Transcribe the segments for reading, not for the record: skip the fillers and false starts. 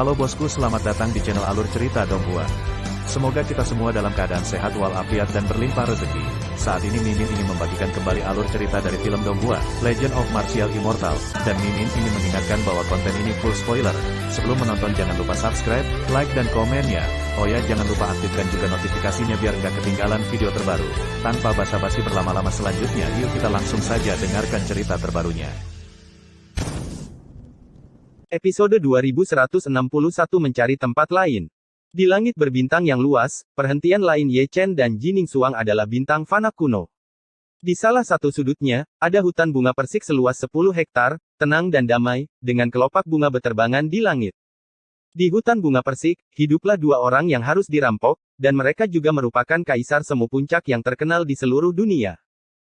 Halo bosku, selamat datang di channel Alur Cerita Donghua. Semoga kita semua dalam keadaan sehat walafiat dan berlimpah rezeki. Saat ini Mimin ingin membagikan kembali alur cerita dari film Donghua, Legend of Martial Immortal, dan Mimin ingin mengingatkan bahwa konten ini full spoiler. Sebelum menonton jangan lupa subscribe, like dan komen ya. Oh ya, jangan lupa aktifkan juga notifikasinya biar nggak ketinggalan video terbaru. Tanpa basa-basi berlama-lama selanjutnya, yuk kita langsung saja dengarkan cerita terbarunya. Episode 2161 Mencari Tempat Lain. Di langit berbintang yang luas, perhentian lain Ye Chen dan Jining Xuang adalah bintang fana kuno. Di salah satu sudutnya, ada hutan bunga persik seluas 10 hektar, tenang dan damai, dengan kelopak bunga beterbangan di langit. Di hutan bunga persik, hiduplah dua orang yang harus dirampok, dan mereka juga merupakan kaisar semu puncak yang terkenal di seluruh dunia.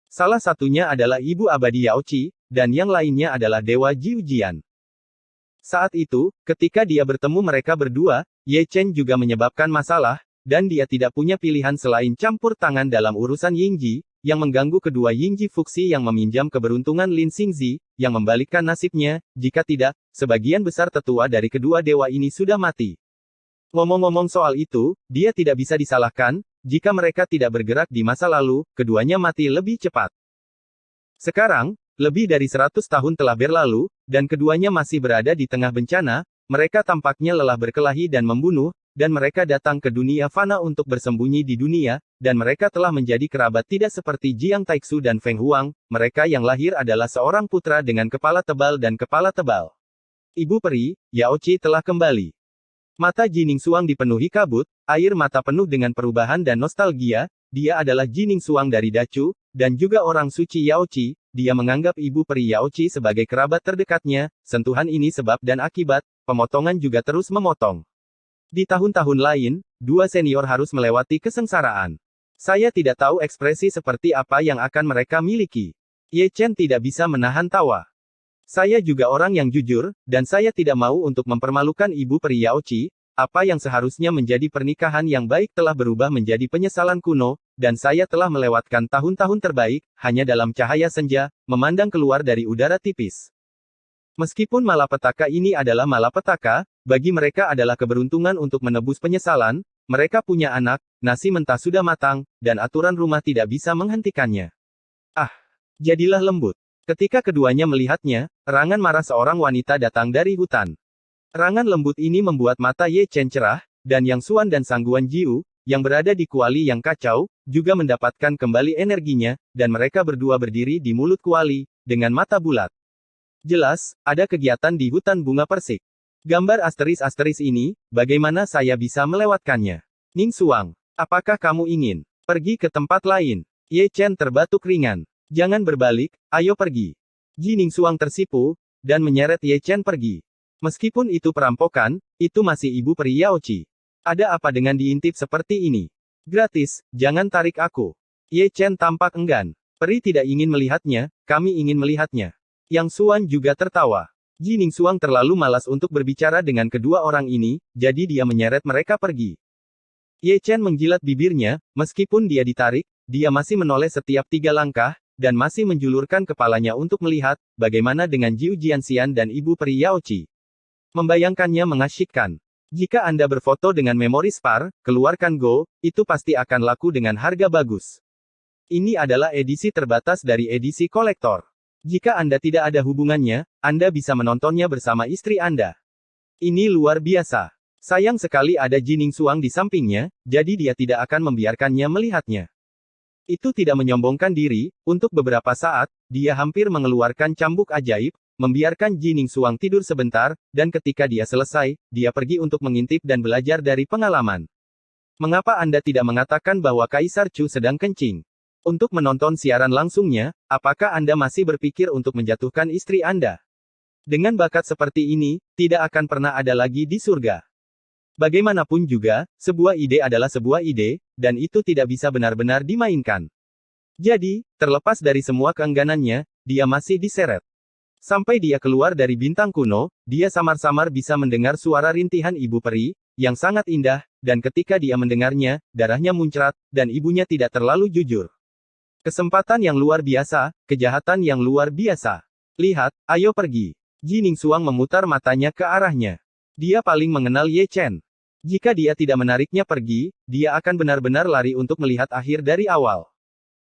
Salah satunya adalah Ibu Abadi Yao Qi, dan yang lainnya adalah Dewa Jiujian. Saat itu, ketika dia bertemu mereka berdua, Ye Chen juga menyebabkan masalah, dan dia tidak punya pilihan selain campur tangan dalam urusan Yingji, yang mengganggu kedua Yingji Fuxi yang meminjam keberuntungan Lin Xingzi, yang membalikkan nasibnya, jika tidak, sebagian besar tetua dari kedua dewa ini sudah mati. Ngomong-ngomong soal itu, dia tidak bisa disalahkan, jika mereka tidak bergerak di masa lalu, keduanya mati lebih cepat. Sekarang, lebih dari 100 tahun telah berlalu, dan keduanya masih berada di tengah bencana, mereka tampaknya lelah berkelahi dan membunuh, dan mereka datang ke dunia fana untuk bersembunyi di dunia, dan mereka telah menjadi kerabat tidak seperti Jiang Taixu dan Feng Huang, mereka yang lahir adalah seorang putra dengan kepala tebal dan kepala tebal. Ibu peri, Yao Qi telah kembali. Mata Jining Xuang dipenuhi kabut, air mata penuh dengan perubahan dan nostalgia, dia adalah Jining Xuang dari Dacu, dan juga orang suci Yao Qi. Dia menganggap ibu peri Yao Qi sebagai kerabat terdekatnya, sentuhan ini sebab dan akibat, pemotongan juga terus memotong. Di tahun-tahun lain, dua senior harus melewati kesengsaraan. Saya tidak tahu ekspresi seperti apa yang akan mereka miliki. Ye Chen tidak bisa menahan tawa. Saya juga orang yang jujur, dan saya tidak mau untuk mempermalukan ibu peri Yao Qi. Apa yang seharusnya menjadi pernikahan yang baik telah berubah menjadi penyesalan kuno, dan saya telah melewatkan tahun-tahun terbaik, hanya dalam cahaya senja, memandang keluar dari udara tipis. Meskipun malapetaka ini adalah malapetaka, bagi mereka adalah keberuntungan untuk menebus penyesalan, mereka punya anak, nasi mentah sudah matang, dan aturan rumah tidak bisa menghentikannya. Ah, jadilah lembut. Ketika keduanya melihatnya, erangan marah seorang wanita datang dari hutan. Erangan lembut ini membuat mata Ye Chen cerah, dan Yang Xuan dan Sangguan Jiu, yang berada di kuali yang kacau, juga mendapatkan kembali energinya, dan mereka berdua berdiri di mulut kuali, dengan mata bulat. Jelas, ada kegiatan di hutan bunga persik. Gambar asteris-asteris ini, bagaimana saya bisa melewatkannya? Ning Xuang, apakah kamu ingin pergi ke tempat lain? Ye Chen terbatuk ringan. Jangan berbalik, ayo pergi. Jining Xuang tersipu, dan menyeret Ye Chen pergi. Meskipun itu perampokan, itu masih ibu peri Yao Qi. Ada apa dengan diintip seperti ini? Gratis, jangan tarik aku. Ye Chen tampak enggan. Peri tidak ingin melihatnya, kami ingin melihatnya. Yang Xuan juga tertawa. Jining Xuang terlalu malas untuk berbicara dengan kedua orang ini, jadi dia menyeret mereka pergi. Ye Chen menjilat bibirnya, meskipun dia ditarik, dia masih menoleh setiap 3 langkah, dan masih menjulurkan kepalanya untuk melihat, bagaimana dengan Jiu Jianxian dan ibu peri Yao Qi. Membayangkannya mengasyikkan. Jika Anda berfoto dengan memori SPAR, keluarkan Go, itu pasti akan laku dengan harga bagus. Ini adalah edisi terbatas dari edisi kolektor. Jika Anda tidak ada hubungannya, Anda bisa menontonnya bersama istri Anda. Ini luar biasa. Sayang sekali ada Jining Xuang di sampingnya, jadi dia tidak akan membiarkannya melihatnya. Itu tidak menyombongkan diri, untuk beberapa saat, dia hampir mengeluarkan cambuk ajaib, membiarkan Jining Xuang tidur sebentar, dan ketika dia selesai, dia pergi untuk mengintip dan belajar dari pengalaman. Mengapa Anda tidak mengatakan bahwa Kaisar Chu sedang kencing? Untuk menonton siaran langsungnya, apakah Anda masih berpikir untuk menjatuhkan istri Anda? Dengan bakat seperti ini, tidak akan pernah ada lagi di surga. Bagaimanapun juga, sebuah ide adalah sebuah ide, dan itu tidak bisa benar-benar dimainkan. Jadi, terlepas dari semua keengganannya, dia masih diseret. Sampai dia keluar dari bintang kuno, dia samar-samar bisa mendengar suara rintihan ibu peri, yang sangat indah, dan ketika dia mendengarnya, darahnya muncrat, dan ibunya tidak terlalu jujur. Kesempatan yang luar biasa, kejahatan yang luar biasa. Lihat, ayo pergi. Jining Xuang memutar matanya ke arahnya. Dia paling mengenal Ye Chen. Jika dia tidak menariknya pergi, dia akan benar-benar lari untuk melihat akhir dari awal.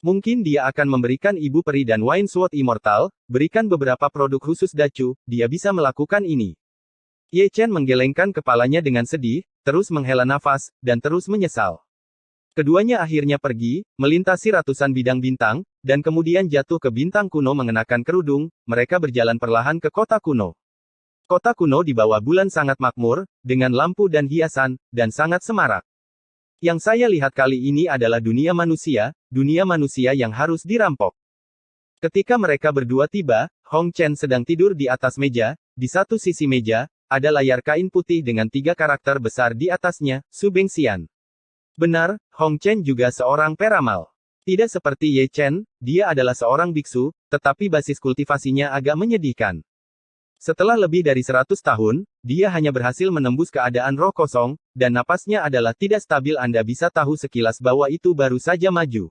Mungkin dia akan memberikan Ibu Peri dan Wine Sword Immortal, berikan beberapa produk khusus Dacu, dia bisa melakukan ini. Ye Chen menggelengkan kepalanya dengan sedih, terus menghela nafas, dan terus menyesal. Keduanya akhirnya pergi, melintasi ratusan bidang bintang, dan kemudian jatuh ke bintang kuno mengenakan kerudung, mereka berjalan perlahan ke kota kuno. Kota kuno di bawah bulan sangat makmur, dengan lampu dan hiasan, dan sangat semarak. Yang saya lihat kali ini adalah dunia manusia yang harus dirampok. Ketika mereka berdua tiba, Hong Chen sedang tidur di atas meja, di satu sisi meja, ada layar kain putih dengan 3 karakter besar di atasnya, Su Bengxian. Benar, Hong Chen juga seorang peramal. Tidak seperti Ye Chen, dia adalah seorang biksu, tetapi basis kultivasinya agak menyedihkan. Setelah lebih dari 100 tahun, dia hanya berhasil menembus keadaan roh kosong, dan napasnya adalah tidak stabil. Anda bisa tahu sekilas bahwa itu baru saja maju.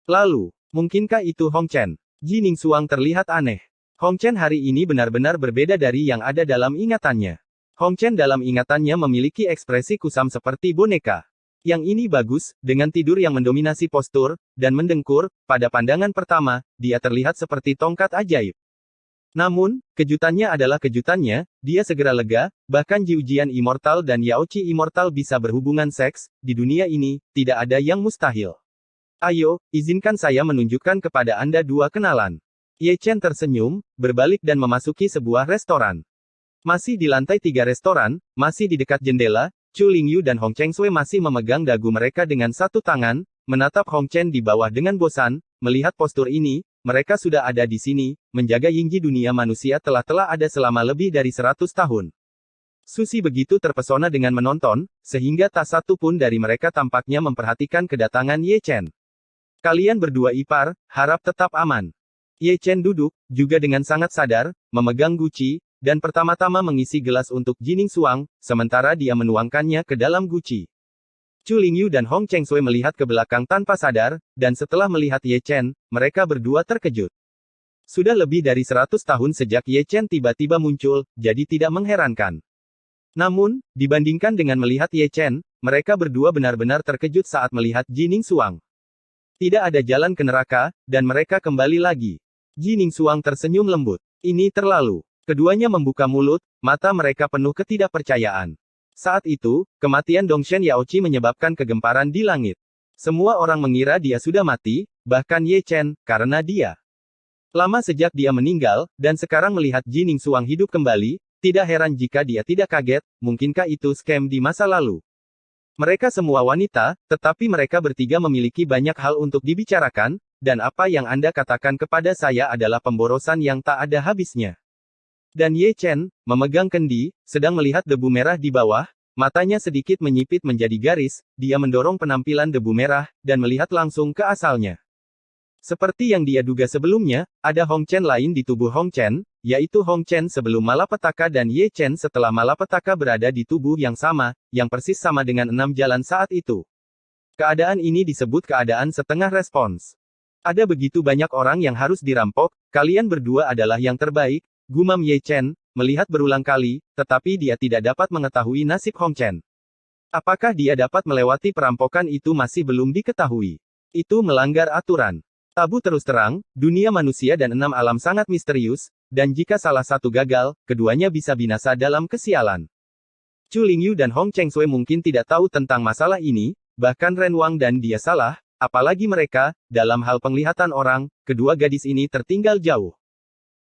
Lalu, mungkinkah itu Hong Chen? Ji Ningsuang terlihat aneh. Hong Chen hari ini benar-benar berbeda dari yang ada dalam ingatannya. Hong Chen dalam ingatannya memiliki ekspresi kusam seperti boneka. Yang ini bagus, dengan tidur yang mendominasi postur, dan mendengkur, pada pandangan pertama, dia terlihat seperti tongkat ajaib. Namun, kejutannya adalah kejutannya, dia segera lega, bahkan Ji Ujian Immortal dan Yaoqi Immortal bisa berhubungan seks, di dunia ini, tidak ada yang mustahil. Ayo, izinkan saya menunjukkan kepada Anda 2 kenalan. Ye Chen tersenyum, berbalik dan memasuki sebuah restoran. Masih di lantai 3 restoran, masih di dekat jendela, Chu Lingyu dan Hong Chengsui masih memegang dagu mereka dengan satu tangan, menatap Hong Chen di bawah dengan bosan, melihat postur ini. Mereka sudah ada di sini, menjaga Yingji dunia manusia telah ada selama lebih dari 100 tahun. Susi begitu terpesona dengan menonton, sehingga tak satu pun dari mereka tampaknya memperhatikan kedatangan Ye Chen. Kalian berdua ipar, harap tetap aman. Ye Chen duduk, juga dengan sangat sadar, memegang guci, dan pertama-tama mengisi gelas untuk Ji Ningsuang, sementara dia menuangkannya ke dalam guci. Chu Lingyu dan Hong Chengsui melihat ke belakang tanpa sadar, dan setelah melihat Ye Chen, mereka berdua terkejut. Sudah lebih dari 100 tahun sejak Ye Chen tiba-tiba muncul, jadi tidak mengherankan. Namun, dibandingkan dengan melihat Ye Chen, mereka berdua benar-benar terkejut saat melihat Ji Ningsuang. Tidak ada jalan ke neraka, dan mereka kembali lagi. Ji Ningsuang tersenyum lembut. Ini terlalu. Keduanya membuka mulut, mata mereka penuh ketidakpercayaan. Saat itu, kematian Dongshen Yaoqi menyebabkan kegemparan di langit. Semua orang mengira dia sudah mati, bahkan Ye Chen, karena dia lama sejak dia meninggal, dan sekarang melihat Ji Ningsuang hidup kembali, tidak heran jika dia tidak kaget, mungkinkah itu scam di masa lalu. Mereka semua wanita, tetapi mereka bertiga memiliki banyak hal untuk dibicarakan, dan apa yang Anda katakan kepada saya adalah pemborosan yang tak ada habisnya. Dan Ye Chen, memegang kendi, sedang melihat debu merah di bawah, matanya sedikit menyipit menjadi garis, dia mendorong penampilan debu merah, dan melihat langsung ke asalnya. Seperti yang dia duga sebelumnya, ada Hong Chen lain di tubuh Hong Chen, yaitu Hong Chen sebelum malapetaka dan Ye Chen setelah malapetaka berada di tubuh yang sama, yang persis sama dengan 6 jalan saat itu. Keadaan ini disebut keadaan setengah respons. Ada begitu banyak orang yang harus dirampok, kalian berdua adalah yang terbaik, gumam Ye Chen, melihat berulang kali, tetapi dia tidak dapat mengetahui nasib Hong Chen. Apakah dia dapat melewati perampokan itu masih belum diketahui. Itu melanggar aturan. Tabu terus terang, dunia manusia dan 6 alam sangat misterius, dan jika salah satu gagal, keduanya bisa binasa dalam kesialan. Chu Lingyu dan Hong Chengsui mungkin tidak tahu tentang masalah ini, bahkan Ren Wang dan dia salah, apalagi mereka, dalam hal penglihatan orang, kedua gadis ini tertinggal jauh.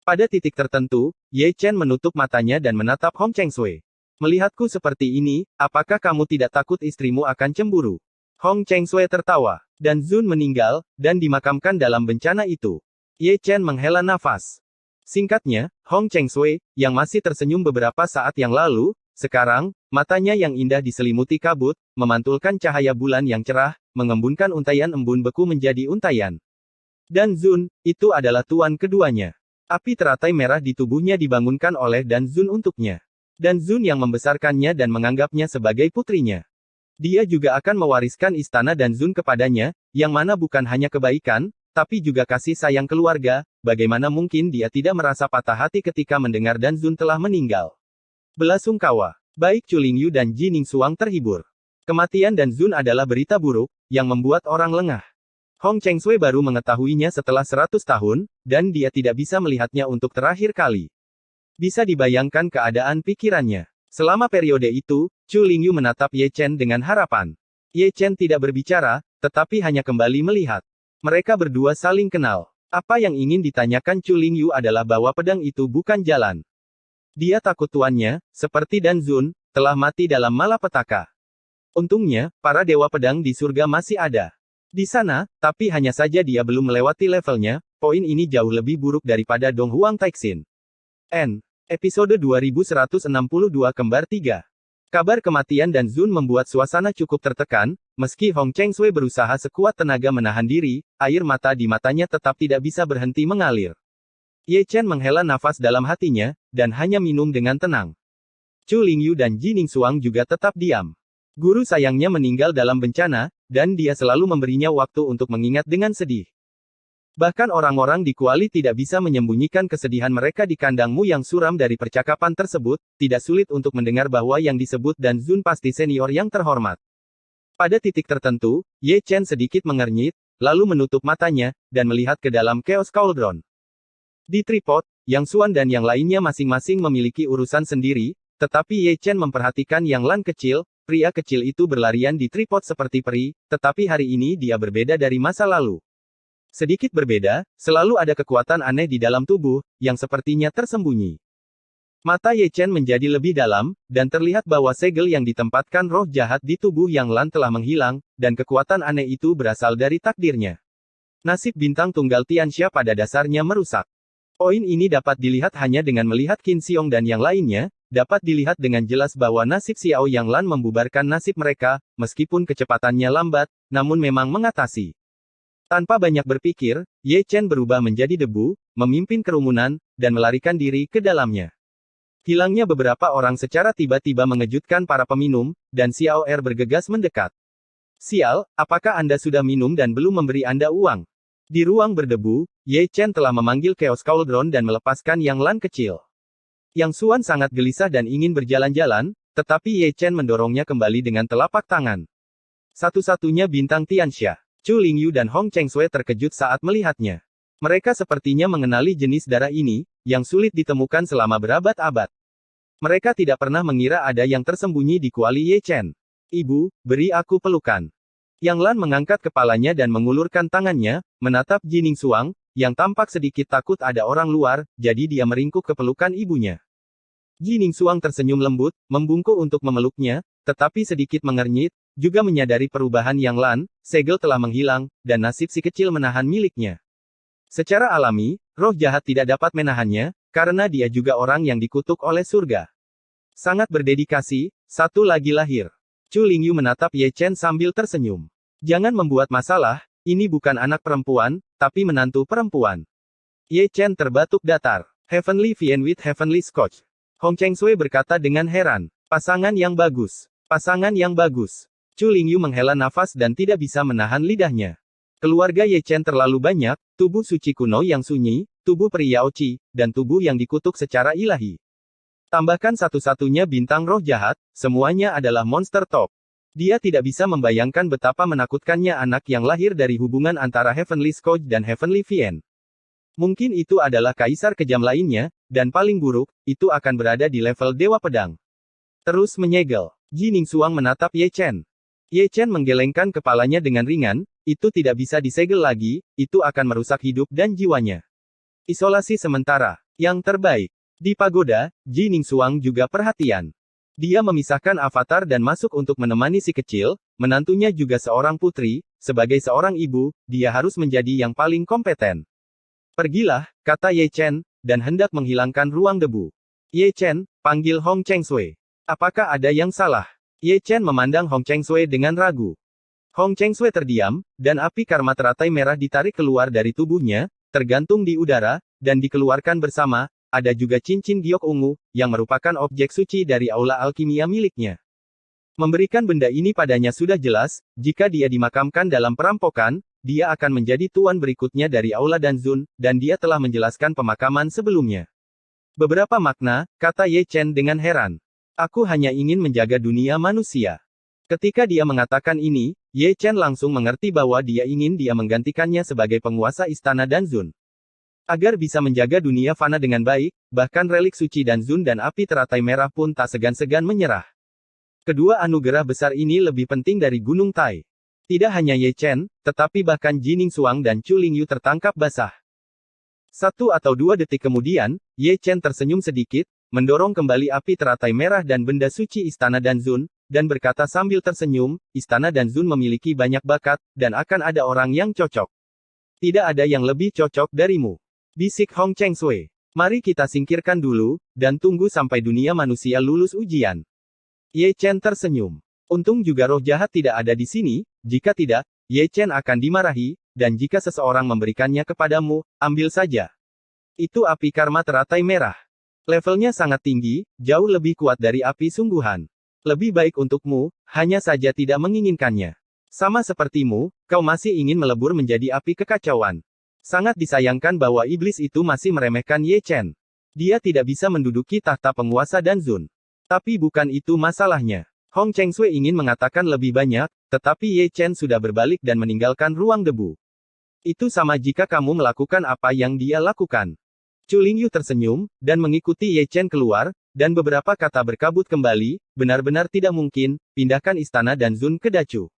Pada titik tertentu, Ye Chen menutup matanya dan menatap Hong Chengsui. Melihatku seperti ini, apakah kamu tidak takut istrimu akan cemburu? Hong Chengsui tertawa. Dan Zun meninggal, dan dimakamkan dalam bencana itu. Ye Chen menghela nafas. Singkatnya, Hong Chengsui, yang masih tersenyum beberapa saat yang lalu, sekarang, matanya yang indah diselimuti kabut, memantulkan cahaya bulan yang cerah, mengembunkan untayan embun beku menjadi untayan. Dan Zun, itu adalah tuan keduanya. Api teratai merah di tubuhnya dibangunkan oleh Dan Zun untuknya. Dan Zun yang membesarkannya dan menganggapnya sebagai putrinya. Dia juga akan mewariskan istana Dan Zun kepadanya, yang mana bukan hanya kebaikan, tapi juga kasih sayang keluarga, bagaimana mungkin dia tidak merasa patah hati ketika mendengar Dan Zun telah meninggal. Belasungkawa. Baik Chu Lingyu dan Ji Ningsuang terhibur. Kematian Dan Zun adalah berita buruk, yang membuat orang lengah. Hong Chengsui baru mengetahuinya setelah 100 tahun, dan dia tidak bisa melihatnya untuk terakhir kali. Bisa dibayangkan keadaan pikirannya. Selama periode itu, Chu Lingyu menatap Ye Chen dengan harapan. Ye Chen tidak berbicara, tetapi hanya kembali melihat. Mereka berdua saling kenal. Apa yang ingin ditanyakan Chu Lingyu adalah bahwa pedang itu bukan jalan. Dia takut tuannya, seperti Dan Zun, telah mati dalam malapetaka. Untungnya, para dewa pedang di surga masih ada. Di sana, tapi hanya saja dia belum melewati levelnya. Poin ini jauh lebih buruk daripada Dong Huang Taixin. N. Episode 2162 Kembar 3. Kabar kematian Dan Zun membuat suasana cukup tertekan, meski Hong Chengsui berusaha sekuat tenaga menahan diri, air mata di matanya tetap tidak bisa berhenti mengalir. Ye Chen menghela nafas dalam hatinya, dan hanya minum dengan tenang. Chu Lingyu dan Ji Ningsuang juga tetap diam. Guru sayangnya meninggal dalam bencana, dan dia selalu memberinya waktu untuk mengingat dengan sedih. Bahkan orang-orang di Kuali tidak bisa menyembunyikan kesedihan mereka di kandangmu yang suram dari percakapan tersebut, tidak sulit untuk mendengar bahwa yang disebut Dan Zun pasti senior yang terhormat. Pada titik tertentu, Ye Chen sedikit mengernyit, lalu menutup matanya, dan melihat ke dalam Chaos Cauldron. Di tripod, Yang Xuan dan yang lainnya masing-masing memiliki urusan sendiri, tetapi Ye Chen memperhatikan Yang Lan kecil, pria kecil itu berlarian di tripod seperti peri, tetapi hari ini dia berbeda dari masa lalu. Sedikit berbeda, selalu ada kekuatan aneh di dalam tubuh, yang sepertinya tersembunyi. Mata Ye Chen menjadi lebih dalam, dan terlihat bahwa segel yang ditempatkan roh jahat di tubuh Yang Lan telah menghilang, dan kekuatan aneh itu berasal dari takdirnya. Nasib bintang tunggal Tianxia pada dasarnya merusak. Poin ini dapat dilihat hanya dengan melihat Qin Xiong dan yang lainnya, dapat dilihat dengan jelas bahwa nasib Xiao Yang Lan membubarkan nasib mereka, meskipun kecepatannya lambat, namun memang mengatasi. Tanpa banyak berpikir, Ye Chen berubah menjadi debu, memimpin kerumunan, dan melarikan diri ke dalamnya. Hilangnya beberapa orang secara tiba-tiba mengejutkan para peminum, dan Xiao Er bergegas mendekat. Sial, apakah Anda sudah minum dan belum memberi Anda uang? Di ruang berdebu, Ye Chen telah memanggil Chaos Cauldron dan melepaskan Yang Lan kecil. Yang Xuan sangat gelisah dan ingin berjalan-jalan, tetapi Ye Chen mendorongnya kembali dengan telapak tangan. Satu-satunya bintang Tianxia, Chu Lingyu dan Hong Chengsui terkejut saat melihatnya. Mereka sepertinya mengenali jenis darah ini, yang sulit ditemukan selama berabad-abad. Mereka tidak pernah mengira ada yang tersembunyi di kuali Ye Chen. Ibu, beri aku pelukan. Yang Lan mengangkat kepalanya dan mengulurkan tangannya, menatap Ji Ningsuang, yang tampak sedikit takut ada orang luar, jadi dia meringkuk ke pelukan ibunya. Ji Ningsuang tersenyum lembut, membungkuk untuk memeluknya, tetapi sedikit mengernyit, juga menyadari perubahan Yang Lan, segel telah menghilang, dan nasib si kecil menahan miliknya. Secara alami, roh jahat tidak dapat menahannya, karena dia juga orang yang dikutuk oleh surga. Sangat berdedikasi, satu lagi lahir. Chu Lingyu menatap Ye Chen sambil tersenyum. Jangan membuat masalah, ini bukan anak perempuan, tapi menantu perempuan. Ye Chen terbatuk datar. Heavenly Vian with Heavenly Scotch. Hong Chengsui berkata dengan heran. Pasangan yang bagus. Pasangan yang bagus. Chu Lingyu menghela nafas dan tidak bisa menahan lidahnya. Keluarga Ye Chen terlalu banyak, tubuh suci kuno yang sunyi, tubuh peri Yao Qi, dan tubuh yang dikutuk secara ilahi. Tambahkan satu-satunya bintang roh jahat, semuanya adalah monster top. Dia tidak bisa membayangkan betapa menakutkannya anak yang lahir dari hubungan antara Heavenly Scotch dan Heavenly Vian. Mungkin itu adalah kaisar kejam lainnya, dan paling buruk, itu akan berada di level Dewa Pedang. Terus menyegel. Ji Ningsuang menatap Ye Chen. Ye Chen menggelengkan kepalanya dengan ringan, itu tidak bisa disegel lagi, itu akan merusak hidup dan jiwanya. Isolasi sementara. Yang terbaik. Di pagoda, Ji Ningsuang juga perhatian. Dia memisahkan avatar dan masuk untuk menemani si kecil, menantunya juga seorang putri, sebagai seorang ibu, dia harus menjadi yang paling kompeten. Pergilah, kata Ye Chen, dan hendak menghilangkan ruang debu. Ye Chen, panggil Hong Chengsui. Apakah ada yang salah? Ye Chen memandang Hong Chengsui dengan ragu. Hong Chengsui terdiam, dan api karma teratai merah ditarik keluar dari tubuhnya, tergantung di udara, dan dikeluarkan bersama. Ada juga cincin giok ungu, yang merupakan objek suci dari aula alkimia miliknya. Memberikan benda ini padanya sudah jelas, jika dia dimakamkan dalam perampokan, dia akan menjadi tuan berikutnya dari aula Dan Zun, dan dia telah menjelaskan pemakaman sebelumnya. Beberapa makna, kata Ye Chen dengan heran. Aku hanya ingin menjaga dunia manusia. Ketika dia mengatakan ini, Ye Chen langsung mengerti bahwa dia ingin dia menggantikannya sebagai penguasa istana Danzun. Agar bisa menjaga dunia fana dengan baik, bahkan relik suci Danzun dan api teratai merah pun tak segan-segan menyerah. Kedua anugerah besar ini lebih penting dari Gunung Tai. Tidak hanya Ye Chen, tetapi bahkan Jining Xuang dan Chu Lingyu tertangkap basah. 1 atau 2 detik kemudian, Ye Chen tersenyum sedikit, mendorong kembali api teratai merah dan benda suci istana Danzun, dan berkata sambil tersenyum, istana Danzun memiliki banyak bakat, dan akan ada orang yang cocok. Tidak ada yang lebih cocok darimu. Bisik Hong Cheng Sui. Mari kita singkirkan dulu, dan tunggu sampai dunia manusia lulus ujian. Ye Chen tersenyum. Untung juga roh jahat tidak ada di sini, jika tidak, Ye Chen akan dimarahi, dan jika seseorang memberikannya kepadamu, ambil saja. Itu api karma teratai merah. Levelnya sangat tinggi, jauh lebih kuat dari api sungguhan. Lebih baik untukmu, hanya saja tidak menginginkannya. Sama sepertimu, kau masih ingin melebur menjadi api kekacauan. Sangat disayangkan bahwa iblis itu masih meremehkan Ye Chen. Dia tidak bisa menduduki tahta penguasa Danzun. Tapi bukan itu masalahnya. Hong Cheng Sui ingin mengatakan lebih banyak, tetapi Ye Chen sudah berbalik dan meninggalkan ruang debu. Itu sama jika kamu melakukan apa yang dia lakukan. Chu Lingyu tersenyum, dan mengikuti Ye Chen keluar, dan beberapa kata berkabut kembali, benar-benar tidak mungkin, pindahkan istana Danzun ke Dacu.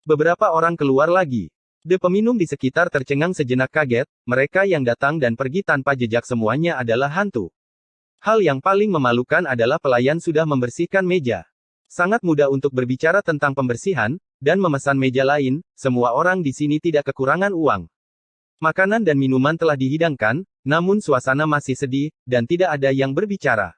Beberapa orang keluar lagi. Peminum di sekitar tercengang sejenak kaget, mereka yang datang dan pergi tanpa jejak semuanya adalah hantu. Hal yang paling memalukan adalah pelayan sudah membersihkan meja. Sangat mudah untuk berbicara tentang pembersihan, dan memesan meja lain, semua orang di sini tidak kekurangan uang. Makanan dan minuman telah dihidangkan, namun suasana masih sedih, dan tidak ada yang berbicara.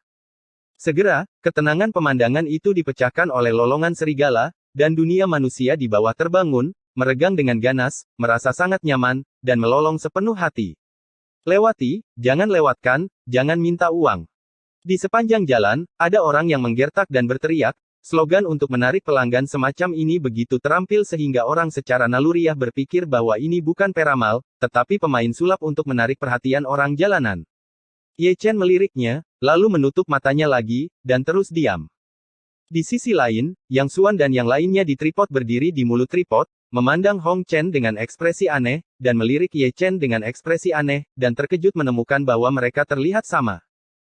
Segera, ketenangan pemandangan itu dipecahkan oleh lolongan serigala, dan dunia manusia di bawah terbangun, meregang dengan ganas, merasa sangat nyaman, dan melolong sepenuh hati. Lewati, jangan lewatkan, jangan minta uang. Di sepanjang jalan, ada orang yang menggertak dan berteriak, slogan untuk menarik pelanggan semacam ini begitu terampil sehingga orang secara naluriah berpikir bahwa ini bukan peramal, tetapi pemain sulap untuk menarik perhatian orang jalanan. Ye Chen meliriknya, lalu menutup matanya lagi, dan terus diam. Di sisi lain, Yang Xuan dan yang lainnya di tripod berdiri di mulut tripod, memandang Hong Chen dengan ekspresi aneh, dan melirik Ye Chen dengan ekspresi aneh, dan terkejut menemukan bahwa mereka terlihat sama.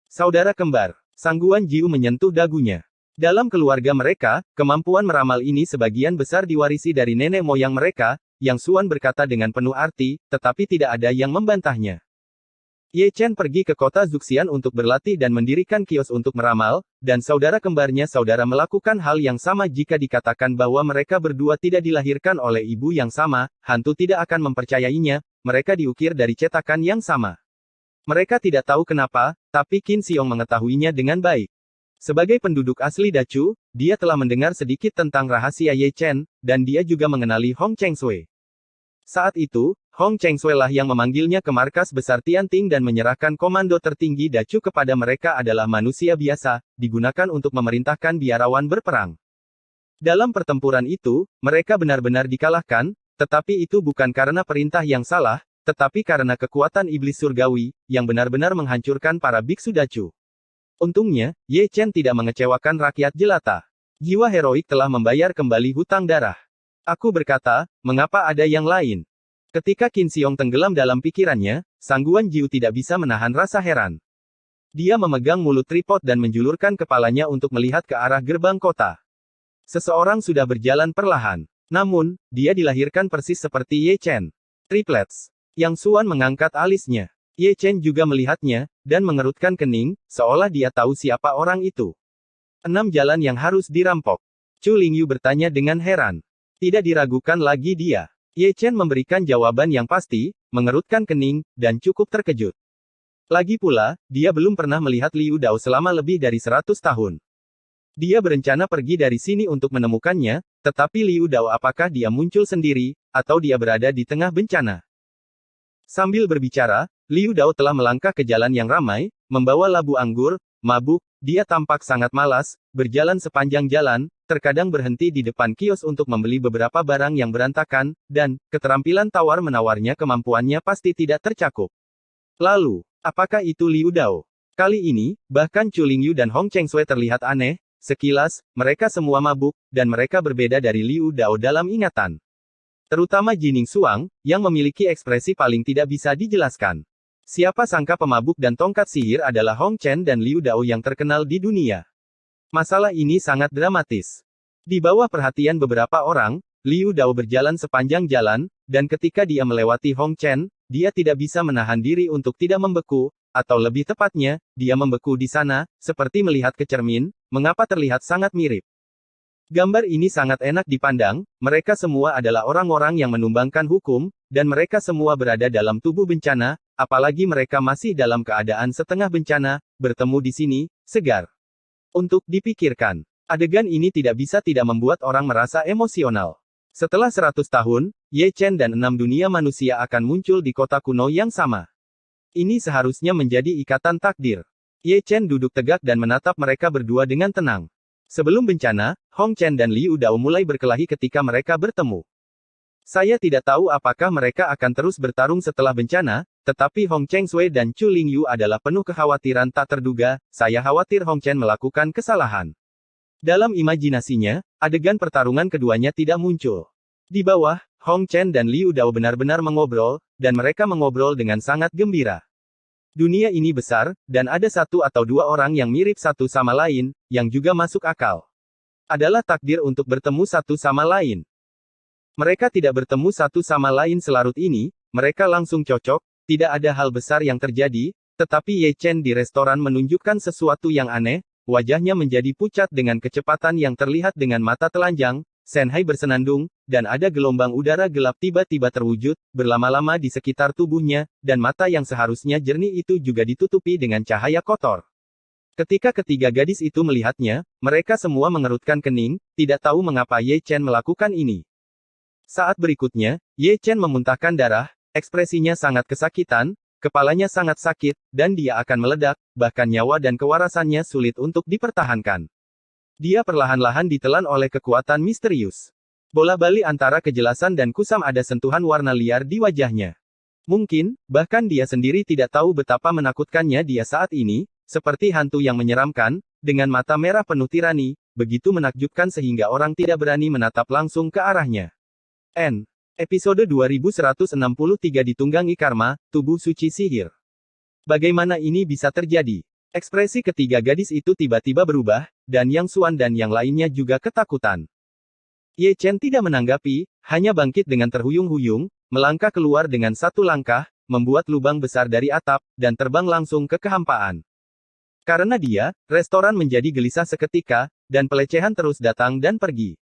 Saudara kembar. Sangguan Jiu menyentuh dagunya. Dalam keluarga mereka, kemampuan meramal ini sebagian besar diwarisi dari nenek moyang mereka, Yang Xuan berkata dengan penuh arti, tetapi tidak ada yang membantahnya. Ye Chen pergi ke kota Zuxian untuk berlatih dan mendirikan kios untuk meramal, dan saudara kembarnya saudara melakukan hal yang sama jika dikatakan bahwa mereka berdua tidak dilahirkan oleh ibu yang sama, hantu tidak akan mempercayainya, mereka diukir dari cetakan yang sama. Mereka tidak tahu kenapa, tapi Qin Xiong mengetahuinya dengan baik. Sebagai penduduk asli Dacu, dia telah mendengar sedikit tentang rahasia Ye Chen, dan dia juga mengenali Hong Cheng Sui. Saat itu, Hong Cheng Sui lah yang memanggilnya ke markas besar Tianting dan menyerahkan komando tertinggi Dacu kepada mereka adalah manusia biasa, digunakan untuk memerintahkan biarawan berperang. Dalam pertempuran itu, mereka benar-benar dikalahkan, tetapi itu bukan karena perintah yang salah, tetapi karena kekuatan iblis surgawi, yang benar-benar menghancurkan para biksu Dacu. Untungnya, Ye Chen tidak mengecewakan rakyat jelata. Jiwa heroik telah membayar kembali hutang darah. Aku berkata, mengapa ada yang lain? Ketika Qin Xiong tenggelam dalam pikirannya, Sangguan Jiu tidak bisa menahan rasa heran. Dia memegang mulut tripod dan menjulurkan kepalanya untuk melihat ke arah gerbang kota. Seseorang sudah berjalan perlahan. Namun, dia dilahirkan persis seperti Ye Chen. Triplets. Yang Xuan mengangkat alisnya. Ye Chen juga melihatnya, dan mengerutkan kening, seolah dia tahu siapa orang itu. 6 jalan yang harus dirampok. Chu Lingyu bertanya dengan heran. Tidak diragukan lagi dia. Ye Chen memberikan jawaban yang pasti, mengerutkan kening, dan cukup terkejut. Lagi pula, dia belum pernah melihat Liu Dao selama lebih dari 100 tahun. Dia berencana pergi dari sini untuk menemukannya, tetapi Liu Dao apakah dia muncul sendiri, atau dia berada di tengah bencana? Sambil berbicara, Liu Dao telah melangkah ke jalan yang ramai, membawa labu anggur, mabuk, dia tampak sangat malas, berjalan sepanjang jalan, terkadang berhenti di depan kios untuk membeli beberapa barang yang berantakan, dan keterampilan tawar-menawarnya kemampuannya pasti tidak tercakup. Lalu, apakah itu Liu Dao? Kali ini, bahkan Chu Lingyu dan Hong Chengsui terlihat aneh. Sekilas, mereka semua mabuk, dan mereka berbeda dari Liu Dao dalam ingatan. Terutama Jining Xuang, yang memiliki ekspresi paling tidak bisa dijelaskan. Siapa sangka pemabuk dan tongkat sihir adalah Hong Chen dan Liu Dao yang terkenal di dunia. Masalah ini sangat dramatis. Di bawah perhatian beberapa orang, Liu Dao berjalan sepanjang jalan, dan ketika dia melewati Hong Chen, dia tidak bisa menahan diri untuk tidak membeku, atau lebih tepatnya, dia membeku di sana, seperti melihat ke cermin, mengapa terlihat sangat mirip. Gambar ini sangat enak dipandang, mereka semua adalah orang-orang yang menumbangkan hukum, dan mereka semua berada dalam tubuh bencana, apalagi mereka masih dalam keadaan setengah bencana, bertemu di sini, segar. Untuk dipikirkan, adegan ini tidak bisa tidak membuat orang merasa emosional. Setelah 100 tahun, Ye Chen dan 6 dunia manusia akan muncul di kota kuno yang sama. Ini seharusnya menjadi ikatan takdir. Ye Chen duduk tegak dan menatap mereka berdua dengan tenang. Sebelum bencana, Hong Chen dan Liu Dao mulai berkelahi ketika mereka bertemu. Saya tidak tahu apakah mereka akan terus bertarung setelah bencana, tetapi Hong Chengsui dan Chu Lingyu adalah penuh kekhawatiran tak terduga. Saya khawatir Hong Chen melakukan kesalahan. Dalam imajinasinya, adegan pertarungan keduanya tidak muncul. Di bawah, Hong Chen dan Liu Dao benar-benar mengobrol, dan mereka mengobrol dengan sangat gembira. Dunia ini besar, dan ada satu atau dua orang yang mirip satu sama lain, yang juga masuk akal. Adalah takdir untuk bertemu satu sama lain. Mereka tidak bertemu satu sama lain selarut ini, mereka langsung cocok, tidak ada hal besar yang terjadi, tetapi Ye Chen di restoran menunjukkan sesuatu yang aneh, wajahnya menjadi pucat dengan kecepatan yang terlihat dengan mata telanjang. Shen Hai bersenandung, dan ada gelombang udara gelap tiba-tiba terwujud, berlama-lama di sekitar tubuhnya, dan mata yang seharusnya jernih itu juga ditutupi dengan cahaya kotor. Ketika ketiga gadis itu melihatnya, mereka semua mengerutkan kening, tidak tahu mengapa Ye Chen melakukan ini. Saat berikutnya, Ye Chen memuntahkan darah, ekspresinya sangat kesakitan, kepalanya sangat sakit, dan dia akan meledak, bahkan nyawa dan kewarasannya sulit untuk dipertahankan. Dia perlahan-lahan ditelan oleh kekuatan misterius. Bola-bali antara kejelasan dan kusam ada sentuhan warna liar di wajahnya. Mungkin, bahkan dia sendiri tidak tahu betapa menakutkannya dia saat ini, seperti hantu yang menyeramkan, dengan mata merah penuh tirani, begitu menakjubkan sehingga orang tidak berani menatap langsung ke arahnya. Episode 2163 ditunggangi karma, tubuh suci sihir. Bagaimana ini bisa terjadi? Ekspresi ketiga gadis itu tiba-tiba berubah, dan Yang Xuan dan yang lainnya juga ketakutan. Ye Chen tidak menanggapi, hanya bangkit dengan terhuyung-huyung, melangkah keluar dengan satu langkah, membuat lubang besar dari atap, dan terbang langsung ke kehampaan. Karena dia, restoran menjadi gelisah seketika, dan pelecehan terus datang dan pergi.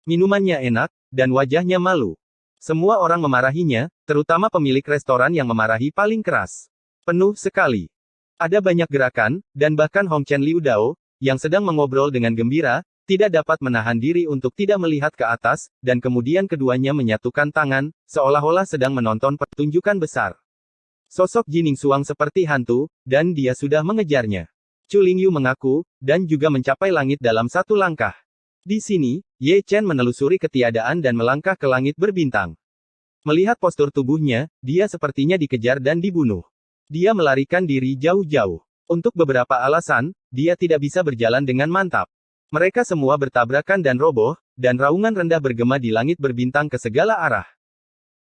Minumannya enak, dan wajahnya malu. Semua orang memarahinya, terutama pemilik restoran yang memarahi paling keras. Penuh sekali. Ada banyak gerakan, dan bahkan Hong Chen Liu Dao, yang sedang mengobrol dengan gembira, tidak dapat menahan diri untuk tidak melihat ke atas, dan kemudian keduanya menyatukan tangan, seolah-olah sedang menonton pertunjukan besar. Sosok Jining Xuang seperti hantu, dan dia sudah mengejarnya. Chu Lingyu mengaku, dan juga mencapai langit dalam satu langkah. Di sini, Ye Chen menelusuri ketiadaan dan melangkah ke langit berbintang. Melihat postur tubuhnya, dia sepertinya dikejar dan dibunuh. Dia melarikan diri jauh-jauh. Untuk beberapa alasan, dia tidak bisa berjalan dengan mantap. Mereka semua bertabrakan dan roboh, dan raungan rendah bergema di langit berbintang ke segala arah.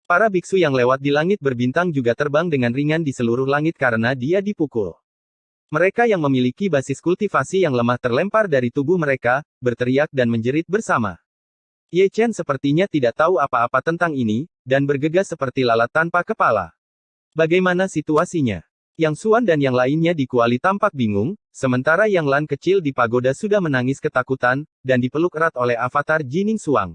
Para biksu yang lewat di langit berbintang juga terbang dengan ringan di seluruh langit karena dia dipukul. Mereka yang memiliki basis kultivasi yang lemah terlempar dari tubuh mereka, berteriak dan menjerit bersama. Ye Chen sepertinya tidak tahu apa-apa tentang ini, dan bergegas seperti lalat tanpa kepala. Bagaimana situasinya? Yang Xuan dan yang lainnya di kuali tampak bingung, sementara Yang Lan kecil di pagoda sudah menangis ketakutan, dan dipeluk erat oleh avatar Jining Xuang.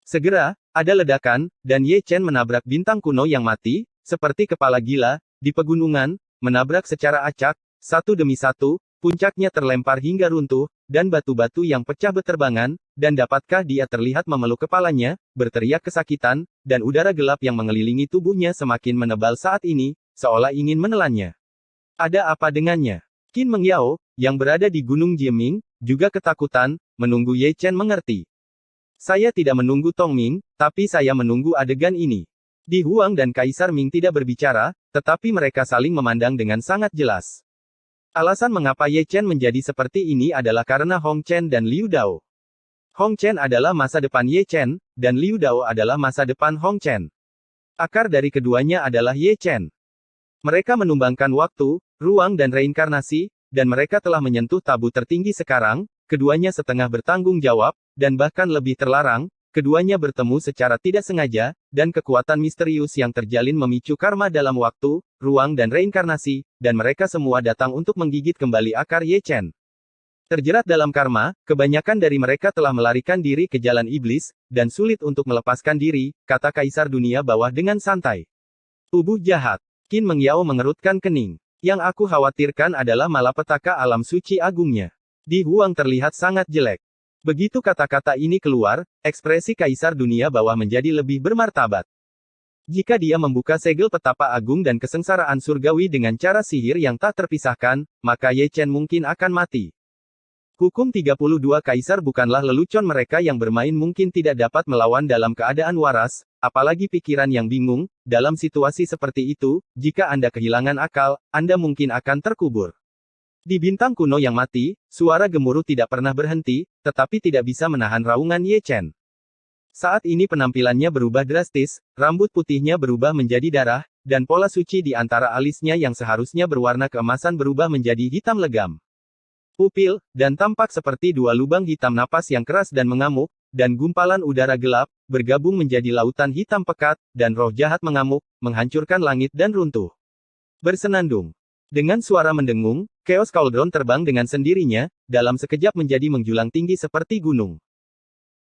Segera, ada ledakan, dan Ye Chen menabrak bintang kuno yang mati, seperti kepala gila, di pegunungan, menabrak secara acak, satu demi satu, puncaknya terlempar hingga runtuh, dan batu-batu yang pecah beterbangan, dan dapatkah dia terlihat memeluk kepalanya, berteriak kesakitan, dan udara gelap yang mengelilingi tubuhnya semakin menebal saat ini, seolah ingin menelannya. Ada apa dengannya? Qin Mengyao, yang berada di Gunung Jieming, juga ketakutan, menunggu Ye Chen mengerti. Saya tidak menunggu Tong Ming, tapi saya menunggu adegan ini. Di Huang dan Kaisar Ming tidak berbicara, tetapi mereka saling memandang dengan sangat jelas. Alasan mengapa Ye Chen menjadi seperti ini adalah karena Hong Chen dan Liu Dao. Hong Chen adalah masa depan Ye Chen, dan Liu Dao adalah masa depan Hong Chen. Akar dari keduanya adalah Ye Chen. Mereka menumbangkan waktu, ruang dan reinkarnasi, dan mereka telah menyentuh tabu tertinggi sekarang, keduanya setengah bertanggung jawab, dan bahkan lebih terlarang, keduanya bertemu secara tidak sengaja, dan kekuatan misterius yang terjalin memicu karma dalam waktu, ruang dan reinkarnasi, dan mereka semua datang untuk menggigit kembali akar Ye Chen. Terjerat dalam karma, kebanyakan dari mereka telah melarikan diri ke jalan iblis, dan sulit untuk melepaskan diri, kata Kaisar Dunia Bawah dengan santai. Tubuh jahat. Qin Mengyao mengerutkan kening. Yang aku khawatirkan adalah malapetaka alam suci agungnya. Di Huang terlihat sangat jelek. Begitu kata-kata ini keluar, ekspresi Kaisar Dunia Bawah menjadi lebih bermartabat. Jika dia membuka segel petapa agung dan kesengsaraan surgawi dengan cara sihir yang tak terpisahkan, maka Ye Chen mungkin akan mati. Hukum 32 Kaisar bukanlah lelucon, mereka yang bermain mungkin tidak dapat melawan dalam keadaan waras, apalagi pikiran yang bingung. Dalam situasi seperti itu, jika Anda kehilangan akal, Anda mungkin akan terkubur. Di bintang kuno yang mati, suara gemuruh tidak pernah berhenti, tetapi tidak bisa menahan raungan Ye Chen. Saat ini penampilannya berubah drastis, rambut putihnya berubah menjadi darah, dan pola suci di antara alisnya yang seharusnya berwarna keemasan berubah menjadi hitam legam. Pupil, dan tampak seperti dua lubang hitam napas yang keras dan mengamuk, dan gumpalan udara gelap, bergabung menjadi lautan hitam pekat, dan roh jahat mengamuk, menghancurkan langit dan runtuh. Bersenandung. Dengan suara mendengung, Chaos Cauldron terbang dengan sendirinya, dalam sekejap menjadi menjulang tinggi seperti gunung.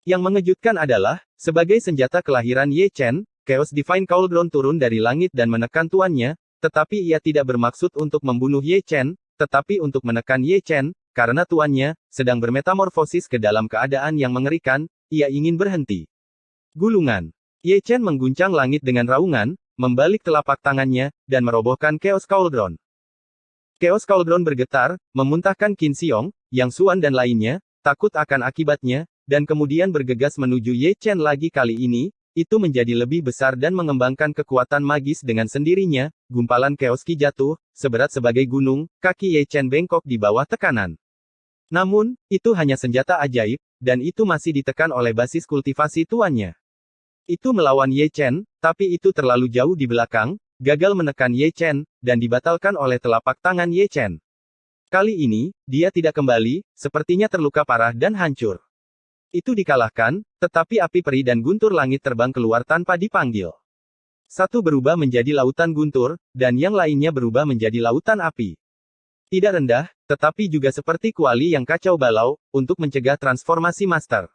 Yang mengejutkan adalah, sebagai senjata kelahiran Ye Chen, Chaos Divine Cauldron turun dari langit dan menekan tuannya, tetapi ia tidak bermaksud untuk membunuh Ye Chen, tetapi untuk menekan Ye Chen, karena tuannya sedang bermetamorfosis ke dalam keadaan yang mengerikan, ia ingin berhenti. Gulungan. Ye Chen mengguncang langit dengan raungan, membalik telapak tangannya, dan merobohkan Chaos Cauldron. Chaos Cauldron bergetar, memuntahkan Qin Xiong, Yang Xuan dan lainnya, takut akan akibatnya, dan kemudian bergegas menuju Ye Chen lagi. Kali ini, itu menjadi lebih besar dan mengembangkan kekuatan magis dengan sendirinya. Gumpalan Chaos Ki jatuh, seberat sebagai gunung, kaki Ye Chen bengkok di bawah tekanan. Namun, itu hanya senjata ajaib, dan itu masih ditekan oleh basis kultivasi tuannya. Itu melawan Ye Chen, tapi itu terlalu jauh di belakang, gagal menekan Ye Chen, dan dibatalkan oleh telapak tangan Ye Chen. Kali ini, dia tidak kembali, sepertinya terluka parah dan hancur. Itu dikalahkan, tetapi api peri dan guntur langit terbang keluar tanpa dipanggil. Satu berubah menjadi lautan guntur, dan yang lainnya berubah menjadi lautan api. Tidak rendah, tetapi juga seperti kuali yang kacau balau, untuk mencegah transformasi master.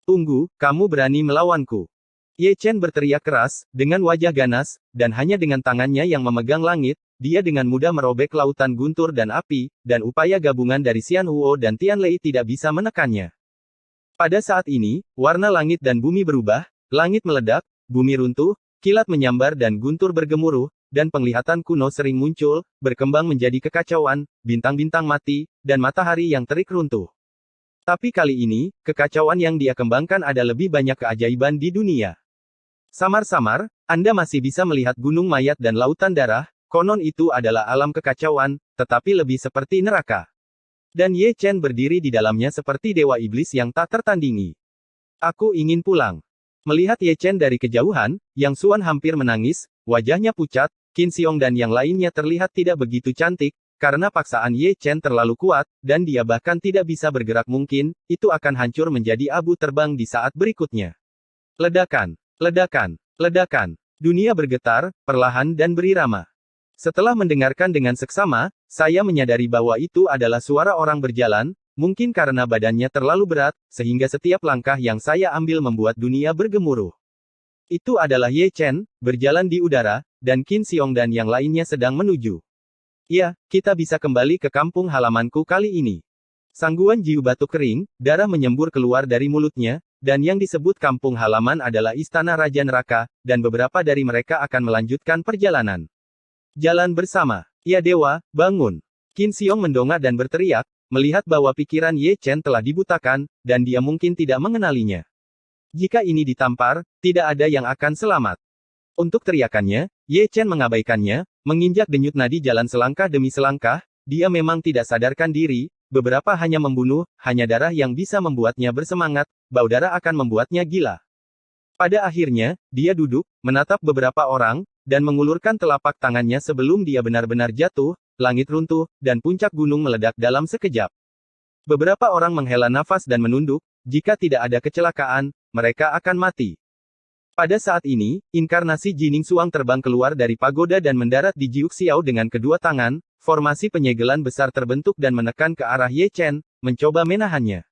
Tunggu, kamu berani melawanku. Ye Chen berteriak keras, dengan wajah ganas, dan hanya dengan tangannya yang memegang langit, dia dengan mudah merobek lautan guntur dan api, dan upaya gabungan dari Xian Huo dan Tian Lei tidak bisa menekannya. Pada saat ini, warna langit dan bumi berubah, langit meledak, bumi runtuh, kilat menyambar dan guntur bergemuruh, dan penglihatan kuno sering muncul, berkembang menjadi kekacauan, bintang-bintang mati, dan matahari yang terik runtuh. Tapi kali ini, kekacauan yang dia kembangkan ada lebih banyak keajaiban di dunia. Samar-samar, Anda masih bisa melihat gunung mayat dan lautan darah, konon itu adalah alam kekacauan, tetapi lebih seperti neraka. Dan Ye Chen berdiri di dalamnya seperti dewa iblis yang tak tertandingi. Aku ingin pulang. Melihat Ye Chen dari kejauhan, Yang Xuan hampir menangis, wajahnya pucat, Qin Xiong dan yang lainnya terlihat tidak begitu cantik, karena paksaan Ye Chen terlalu kuat, dan dia bahkan tidak bisa bergerak mungkin, itu akan hancur menjadi abu terbang di saat berikutnya. Ledakan. Ledakan, ledakan. Dunia bergetar, perlahan dan berirama. Setelah mendengarkan dengan seksama, saya menyadari bahwa itu adalah suara orang berjalan, mungkin karena badannya terlalu berat, sehingga setiap langkah yang saya ambil membuat dunia bergemuruh. Itu adalah Ye Chen, berjalan di udara, dan Qin Xiong dan yang lainnya sedang menuju. Ya, kita bisa kembali ke kampung halamanku kali ini. Sangguan Jiu batuk kering, darah menyembur keluar dari mulutnya, dan yang disebut kampung halaman adalah istana Raja Neraka, dan beberapa dari mereka akan melanjutkan perjalanan. Jalan bersama. Ya dewa, bangun. Qin Xiong mendongak dan berteriak, melihat bahwa pikiran Ye Chen telah dibutakan, dan dia mungkin tidak mengenalinya. Jika ini ditampar, tidak ada yang akan selamat. Untuk teriakannya, Ye Chen mengabaikannya, menginjak denyut nadi jalan selangkah demi selangkah, dia memang tidak sadarkan diri, beberapa hanya membunuh, hanya darah yang bisa membuatnya bersemangat, bau darah akan membuatnya gila. Pada akhirnya, dia duduk, menatap beberapa orang, dan mengulurkan telapak tangannya sebelum dia benar-benar jatuh, langit runtuh, dan puncak gunung meledak dalam sekejap. Beberapa orang menghela nafas dan menunduk, jika tidak ada kecelakaan, mereka akan mati. Pada saat ini, inkarnasi Jining Suang terbang keluar dari pagoda dan mendarat di Jiuxiao dengan kedua tangan, formasi penyegelan besar terbentuk dan menekan ke arah Ye Chen, mencoba menahannya.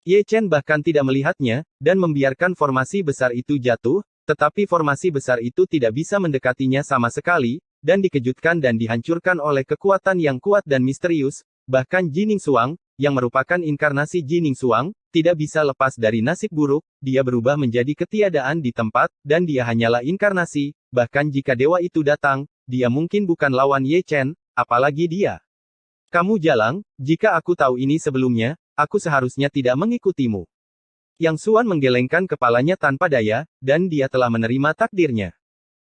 Ye Chen bahkan tidak melihatnya, dan membiarkan formasi besar itu jatuh, tetapi formasi besar itu tidak bisa mendekatinya sama sekali, dan dikejutkan dan dihancurkan oleh kekuatan yang kuat dan misterius, bahkan Jining Suang, yang merupakan inkarnasi Jining Suang, tidak bisa lepas dari nasib buruk, dia berubah menjadi ketiadaan di tempat, dan dia hanyalah inkarnasi, bahkan jika dewa itu datang, dia mungkin bukan lawan Ye Chen, apalagi dia. Kamu jalang, jika aku tahu ini sebelumnya, aku seharusnya tidak mengikutimu. Yang Xuan menggelengkan kepalanya tanpa daya, dan dia telah menerima takdirnya.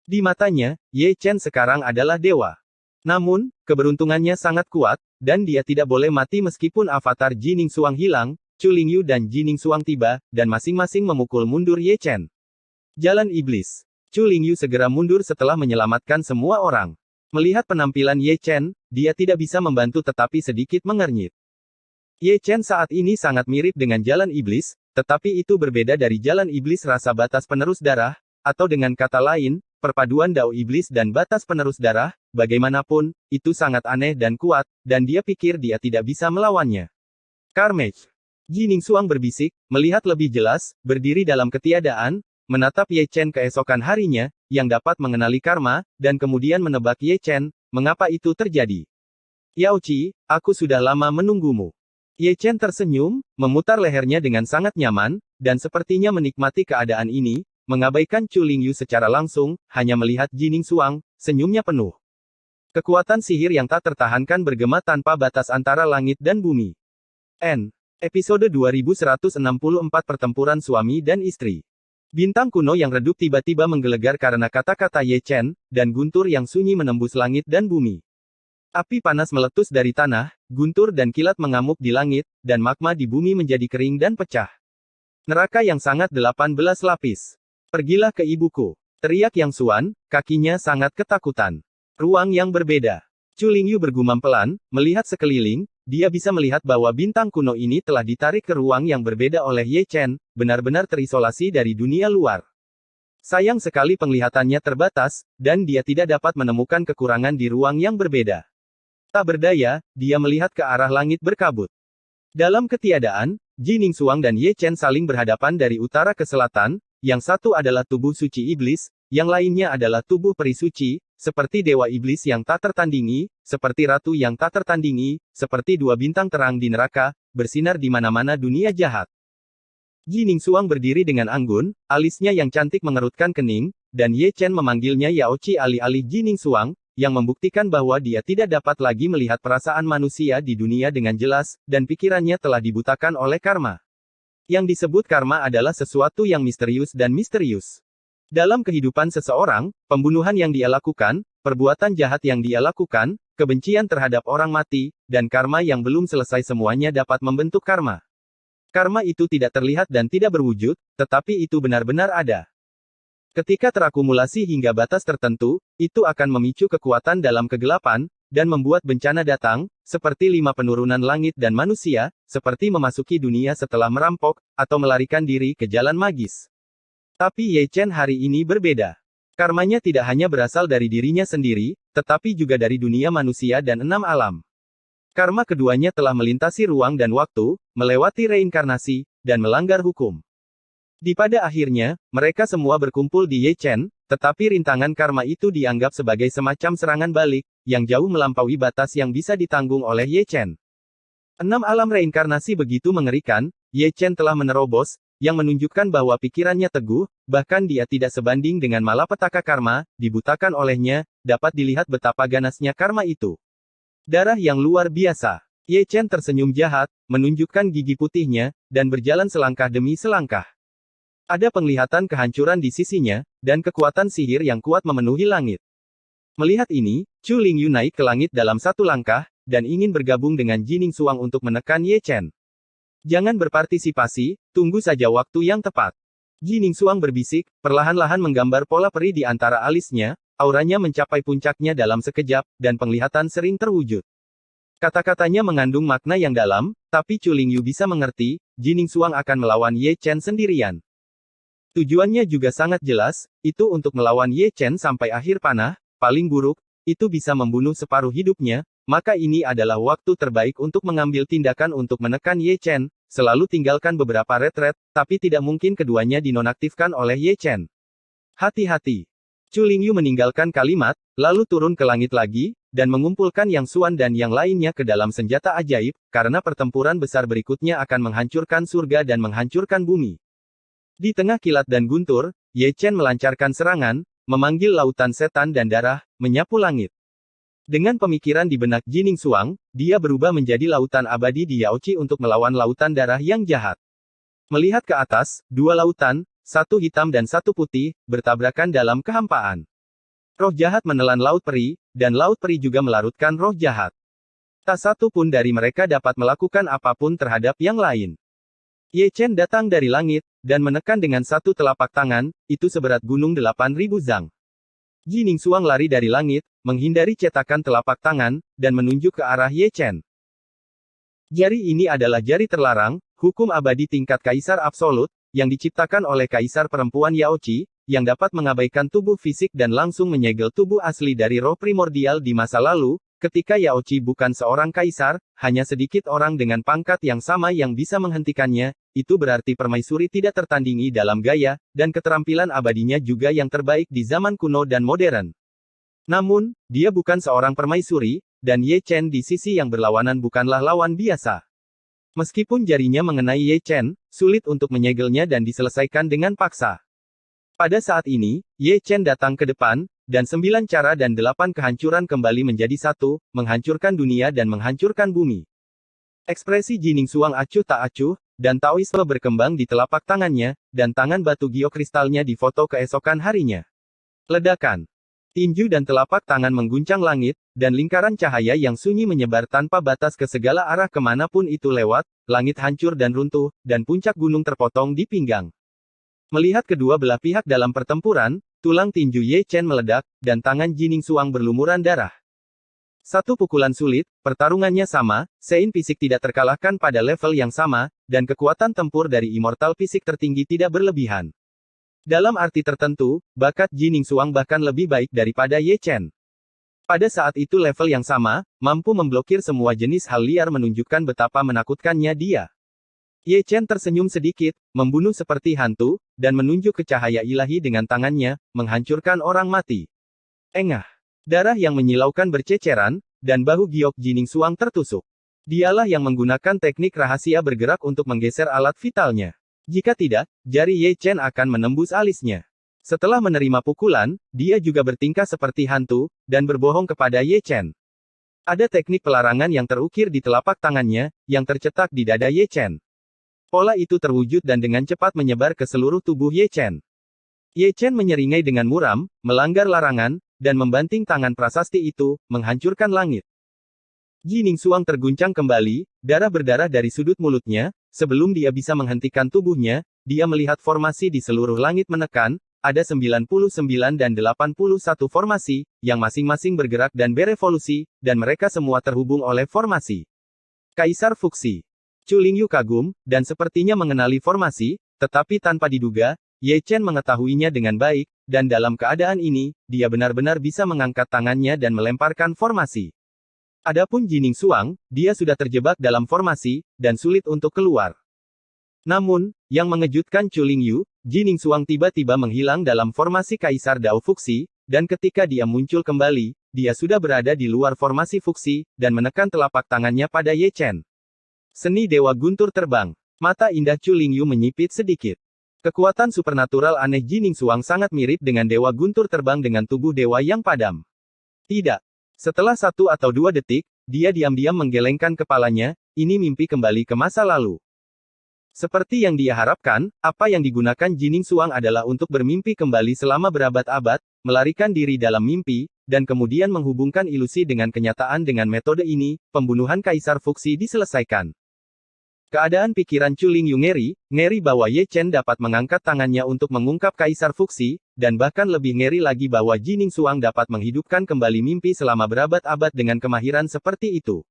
Di matanya, Ye Chen sekarang adalah dewa. Namun, keberuntungannya sangat kuat, dan dia tidak boleh mati meskipun avatar Jining Suang hilang, Chu Lingyu dan Jining Suang tiba, dan masing-masing memukul mundur Ye Chen. Jalan iblis. Chu Lingyu segera mundur setelah menyelamatkan semua orang. Melihat penampilan Ye Chen, dia tidak bisa membantu tetapi sedikit mengernyit. Ye Chen saat ini sangat mirip dengan jalan iblis, tetapi itu berbeda dari jalan iblis rasa batas penerus darah, atau dengan kata lain, perpaduan dao iblis dan batas penerus darah, bagaimanapun, itu sangat aneh dan kuat, dan dia pikir dia tidak bisa melawannya. Carmage. Jining Suang berbisik, melihat lebih jelas, berdiri dalam ketiadaan, menatap Ye Chen keesokan harinya, yang dapat mengenali karma, dan kemudian menebak Ye Chen, mengapa itu terjadi. Yao Qi, aku sudah lama menunggumu. Ye Chen tersenyum, memutar lehernya dengan sangat nyaman, dan sepertinya menikmati keadaan ini, mengabaikan Chu Lingyu secara langsung, hanya melihat Jining Suang, senyumnya penuh. Kekuatan sihir yang tak tertahankan bergema tanpa batas antara langit dan bumi. Episode 2164 Pertempuran Suami dan Istri. Bintang kuno yang redup tiba-tiba menggelegar karena kata-kata Ye Chen, dan guntur yang sunyi menembus langit dan bumi. Api panas meletus dari tanah, guntur dan kilat mengamuk di langit, dan magma di bumi menjadi kering dan pecah. Neraka yang sangat 18 lapis. Pergilah ke ibuku. Teriak Yang Xuan, kakinya sangat ketakutan. Ruang yang berbeda. Chu Lingyu bergumam pelan, melihat sekeliling, dia bisa melihat bahwa bintang kuno ini telah ditarik ke ruang yang berbeda oleh Ye Chen, benar-benar terisolasi dari dunia luar. Sayang sekali penglihatannya terbatas, dan dia tidak dapat menemukan kekurangan di ruang yang berbeda. Tak berdaya, dia melihat ke arah langit berkabut. Dalam ketiadaan, Jining Suang dan Ye Chen saling berhadapan dari utara ke selatan, yang satu adalah tubuh suci iblis, yang lainnya adalah tubuh peri suci, seperti dewa iblis yang tak tertandingi, seperti ratu yang tak tertandingi, seperti dua bintang terang di neraka, bersinar di mana-mana dunia jahat. Jining Suang berdiri dengan anggun, alisnya yang cantik mengerutkan kening, dan Ye Chen memanggilnya Yao Qi alih-alih Jining Suang, yang membuktikan bahwa dia tidak dapat lagi melihat perasaan manusia di dunia dengan jelas, dan pikirannya telah dibutakan oleh karma. Yang disebut karma adalah sesuatu yang misterius dan misterius. Dalam kehidupan seseorang, pembunuhan yang dia lakukan, perbuatan jahat yang dia lakukan, kebencian terhadap orang mati, dan karma yang belum selesai semuanya dapat membentuk karma. Karma itu tidak terlihat dan tidak berwujud, tetapi itu benar-benar ada. Ketika terakumulasi hingga batas tertentu, itu akan memicu kekuatan dalam kegelapan, dan membuat bencana datang, seperti 5 penurunan langit dan manusia, seperti memasuki dunia setelah merampok, atau melarikan diri ke jalan magis. Tapi Ye Chen hari ini berbeda. Karmanya tidak hanya berasal dari dirinya sendiri, tetapi juga dari dunia manusia dan 6 alam. Karma keduanya telah melintasi ruang dan waktu, melewati reinkarnasi, dan melanggar hukum. Di pada akhirnya, mereka semua berkumpul di Ye Chen, tetapi rintangan karma itu dianggap sebagai semacam serangan balik, yang jauh melampaui batas yang bisa ditanggung oleh Ye Chen. 6 alam reinkarnasi begitu mengerikan, Ye Chen telah menerobos, yang menunjukkan bahwa pikirannya teguh, bahkan dia tidak sebanding dengan malapetaka karma, dibutakan olehnya, dapat dilihat betapa ganasnya karma itu. Darah yang luar biasa. Ye Chen tersenyum jahat, menunjukkan gigi putihnya, dan berjalan selangkah demi selangkah. Ada penglihatan kehancuran di sisinya, dan kekuatan sihir yang kuat memenuhi langit. Melihat ini, Chu Lingyu naik ke langit dalam satu langkah, dan ingin bergabung dengan Jining Xuang untuk menekan Ye Chen. Jangan berpartisipasi, tunggu saja waktu yang tepat. Jining Xuang berbisik, perlahan-lahan menggambar pola peri di antara alisnya, auranya mencapai puncaknya dalam sekejap, dan penglihatan sering terwujud. Kata-katanya mengandung makna yang dalam, tapi Chu Lingyu bisa mengerti, Jining Xuang akan melawan Ye Chen sendirian. Tujuannya juga sangat jelas, itu untuk melawan Ye Chen sampai akhir panah, paling buruk, itu bisa membunuh separuh hidupnya, maka ini adalah waktu terbaik untuk mengambil tindakan untuk menekan Ye Chen, selalu tinggalkan beberapa retret, tapi tidak mungkin keduanya dinonaktifkan oleh Ye Chen. Hati-hati. Chu Lingyu meninggalkan kalimat, lalu turun ke langit lagi, dan mengumpulkan Yang Xuan dan yang lainnya ke dalam senjata ajaib, karena pertempuran besar berikutnya akan menghancurkan surga dan menghancurkan bumi. Di tengah kilat dan guntur, Ye Chen melancarkan serangan, memanggil lautan setan dan darah, menyapu langit. Dengan pemikiran di benak Jining Xuang, dia berubah menjadi lautan abadi di Yaoqi untuk melawan lautan darah yang jahat. Melihat ke atas, dua lautan, satu hitam dan satu putih, bertabrakan dalam kehampaan. Roh jahat menelan laut peri, dan laut peri juga melarutkan roh jahat. Tak satu pun dari mereka dapat melakukan apapun terhadap yang lain. Ye Chen datang dari langit, dan menekan dengan satu telapak tangan, itu seberat gunung 8.000 zang. Jining Xuang lari dari langit, menghindari cetakan telapak tangan, dan menunjuk ke arah Ye Chen. Jari ini adalah jari terlarang, hukum abadi tingkat kaisar absolut, yang diciptakan oleh kaisar perempuan Yaoqi, yang dapat mengabaikan tubuh fisik dan langsung menyegel tubuh asli dari roh primordial di masa lalu. Ketika Yaoqi bukan seorang kaisar, hanya sedikit orang dengan pangkat yang sama yang bisa menghentikannya, itu berarti permaisuri tidak tertandingi dalam gaya, dan keterampilan abadinya juga yang terbaik di zaman kuno dan modern. Namun, dia bukan seorang permaisuri, dan Ye Chen di sisi yang berlawanan bukanlah lawan biasa. Meskipun jarinya mengenai Ye Chen, sulit untuk menyegelnya dan diselesaikan dengan paksa. Pada saat ini, Ye Chen datang ke depan, dan 9 cara dan 8 kehancuran kembali menjadi satu, menghancurkan dunia dan menghancurkan bumi. Ekspresi Jining Xuang acuh tak acuh, dan Taoisme berkembang di telapak tangannya, dan tangan batu geokristalnya difoto keesokan harinya. Ledakan. Tinju dan telapak tangan mengguncang langit, dan lingkaran cahaya yang sunyi menyebar tanpa batas ke segala arah kemanapun itu lewat, langit hancur dan runtuh, dan puncak gunung terpotong di pinggang. Melihat kedua belah pihak dalam pertempuran, tulang tinju Ye Chen meledak, dan tangan Jining Xuang berlumuran darah. Satu pukulan sulit, pertarungannya sama, sein fisik tidak terkalahkan pada level yang sama, dan kekuatan tempur dari immortal fisik tertinggi tidak berlebihan. Dalam arti tertentu, bakat Jining Xuang bahkan lebih baik daripada Ye Chen. Pada saat itu level yang sama, mampu memblokir semua jenis hal liar menunjukkan betapa menakutkannya dia. Ye Chen tersenyum sedikit, membunuh seperti hantu, dan menunjuk ke cahaya ilahi dengan tangannya, menghancurkan orang mati. Engah. Darah yang menyilaukan berceceran, dan bahu giok Jining Xuang tertusuk. Dialah yang menggunakan teknik rahasia bergerak untuk menggeser alat vitalnya. Jika tidak, jari Ye Chen akan menembus alisnya. Setelah menerima pukulan, dia juga bertingkah seperti hantu, dan berbohong kepada Ye Chen. Ada teknik pelarangan yang terukir di telapak tangannya, yang tercetak di dada Ye Chen. Pola itu terwujud dan dengan cepat menyebar ke seluruh tubuh Ye Chen. Ye Chen menyeringai dengan muram, melanggar larangan, dan membanting tangan prasasti itu, menghancurkan langit. Jining Xuang terguncang kembali, darah berdarah dari sudut mulutnya, sebelum dia bisa menghentikan tubuhnya, dia melihat formasi di seluruh langit menekan, ada 99 dan 81 formasi, yang masing-masing bergerak dan berevolusi, dan mereka semua terhubung oleh formasi. Kaisar Fuxi. Chu Lingyu kagum, dan sepertinya mengenali formasi, tetapi tanpa diduga, Ye Chen mengetahuinya dengan baik, dan dalam keadaan ini, dia benar-benar bisa mengangkat tangannya dan melemparkan formasi. Adapun Jining Xuang, dia sudah terjebak dalam formasi, dan sulit untuk keluar. Namun, yang mengejutkan Chu Lingyu, Jining Xuang tiba-tiba menghilang dalam formasi Kaisar Dao Fuxi, dan ketika dia muncul kembali, dia sudah berada di luar formasi Fuxi, dan menekan telapak tangannya pada Ye Chen. Seni Dewa Guntur terbang. Mata indah Chu Lingyu menyipit sedikit. Kekuatan supernatural aneh Jining Xuang sangat mirip dengan Dewa Guntur terbang dengan tubuh dewa yang padam. Tidak. Setelah 1 atau 2 detik, dia diam-diam menggelengkan kepalanya, ini mimpi kembali ke masa lalu. Seperti yang dia harapkan, apa yang digunakan Jining Suang adalah untuk bermimpi kembali selama berabad-abad, melarikan diri dalam mimpi, dan kemudian menghubungkan ilusi dengan kenyataan. Dengan metode ini, pembunuhan Kaisar Fuxi diselesaikan. Keadaan pikiran Chu Lingyu ngeri bahwa Ye Chen dapat mengangkat tangannya untuk mengungkap Kaisar Fuxi, dan bahkan lebih ngeri lagi bahwa Jining Suang dapat menghidupkan kembali mimpi selama berabad-abad dengan kemahiran seperti itu.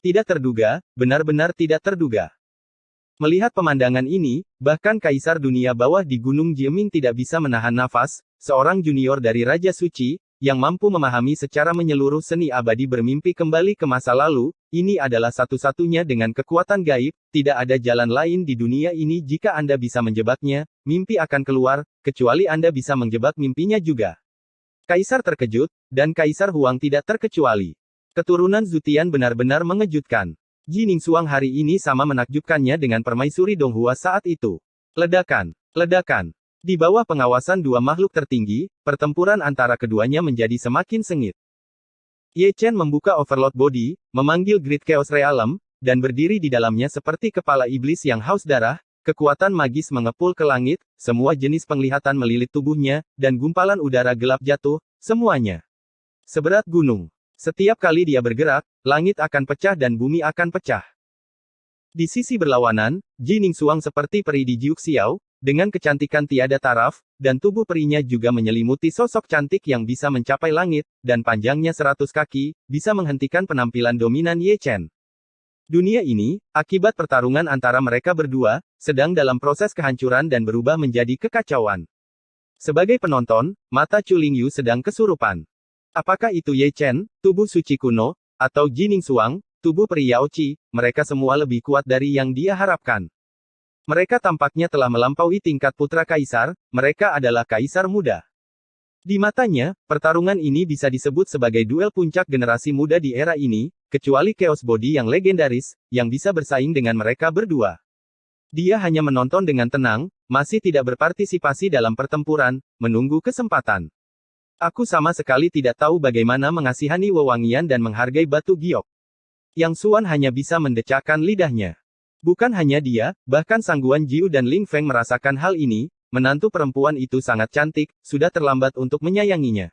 Tidak terduga, benar-benar tidak terduga. Melihat pemandangan ini, bahkan Kaisar Dunia Bawah di Gunung Jieming tidak bisa menahan nafas, seorang junior dari Raja Suci, yang mampu memahami secara menyeluruh seni abadi bermimpi kembali ke masa lalu, ini adalah satu-satunya dengan kekuatan gaib, tidak ada jalan lain di dunia ini jika Anda bisa menjebaknya, mimpi akan keluar, kecuali Anda bisa menjebak mimpinya juga. Kaisar terkejut, dan Kaisar Huang tidak terkecuali. Keturunan Zutian benar-benar mengejutkan. Jining Suang hari ini sama menakjubkannya dengan permaisuri Donghua saat itu. Ledakan. Di bawah pengawasan dua makhluk tertinggi, pertempuran antara keduanya menjadi semakin sengit. Ye Chen membuka Overlord Body, memanggil Great Chaos Realm, dan berdiri di dalamnya seperti kepala iblis yang haus darah, kekuatan magis mengepul ke langit, semua jenis penglihatan melilit tubuhnya, dan gumpalan udara gelap jatuh, semuanya seberat gunung. Setiap kali dia bergerak, langit akan pecah dan bumi akan pecah. Di sisi berlawanan, Jining Suang seperti peri di Jiuxiao, dengan kecantikan tiada taraf, dan tubuh perinya juga menyelimuti sosok cantik yang bisa mencapai langit, dan panjangnya 100 kaki, bisa menghentikan penampilan dominan Ye Chen. Dunia ini, akibat pertarungan antara mereka berdua, sedang dalam proses kehancuran dan berubah menjadi kekacauan. Sebagai penonton, mata Chu Lingyu sedang kesurupan. Apakah itu Ye Chen, tubuh suci kuno, atau Jining Suang, tubuh peri Yao Qi, mereka semua lebih kuat dari yang dia harapkan. Mereka tampaknya telah melampaui tingkat putra kaisar, mereka adalah kaisar muda. Di matanya, pertarungan ini bisa disebut sebagai duel puncak generasi muda di era ini, kecuali Chaos Body yang legendaris, yang bisa bersaing dengan mereka berdua. Dia hanya menonton dengan tenang, masih tidak berpartisipasi dalam pertempuran, menunggu kesempatan. Aku sama sekali tidak tahu bagaimana mengasihani wewangian dan menghargai batu giok. Yang Xuan hanya bisa mendecakkan lidahnya. Bukan hanya dia, bahkan Sangguan Jiu dan Ling Feng merasakan hal ini, menantu perempuan itu sangat cantik, sudah terlambat untuk menyayanginya.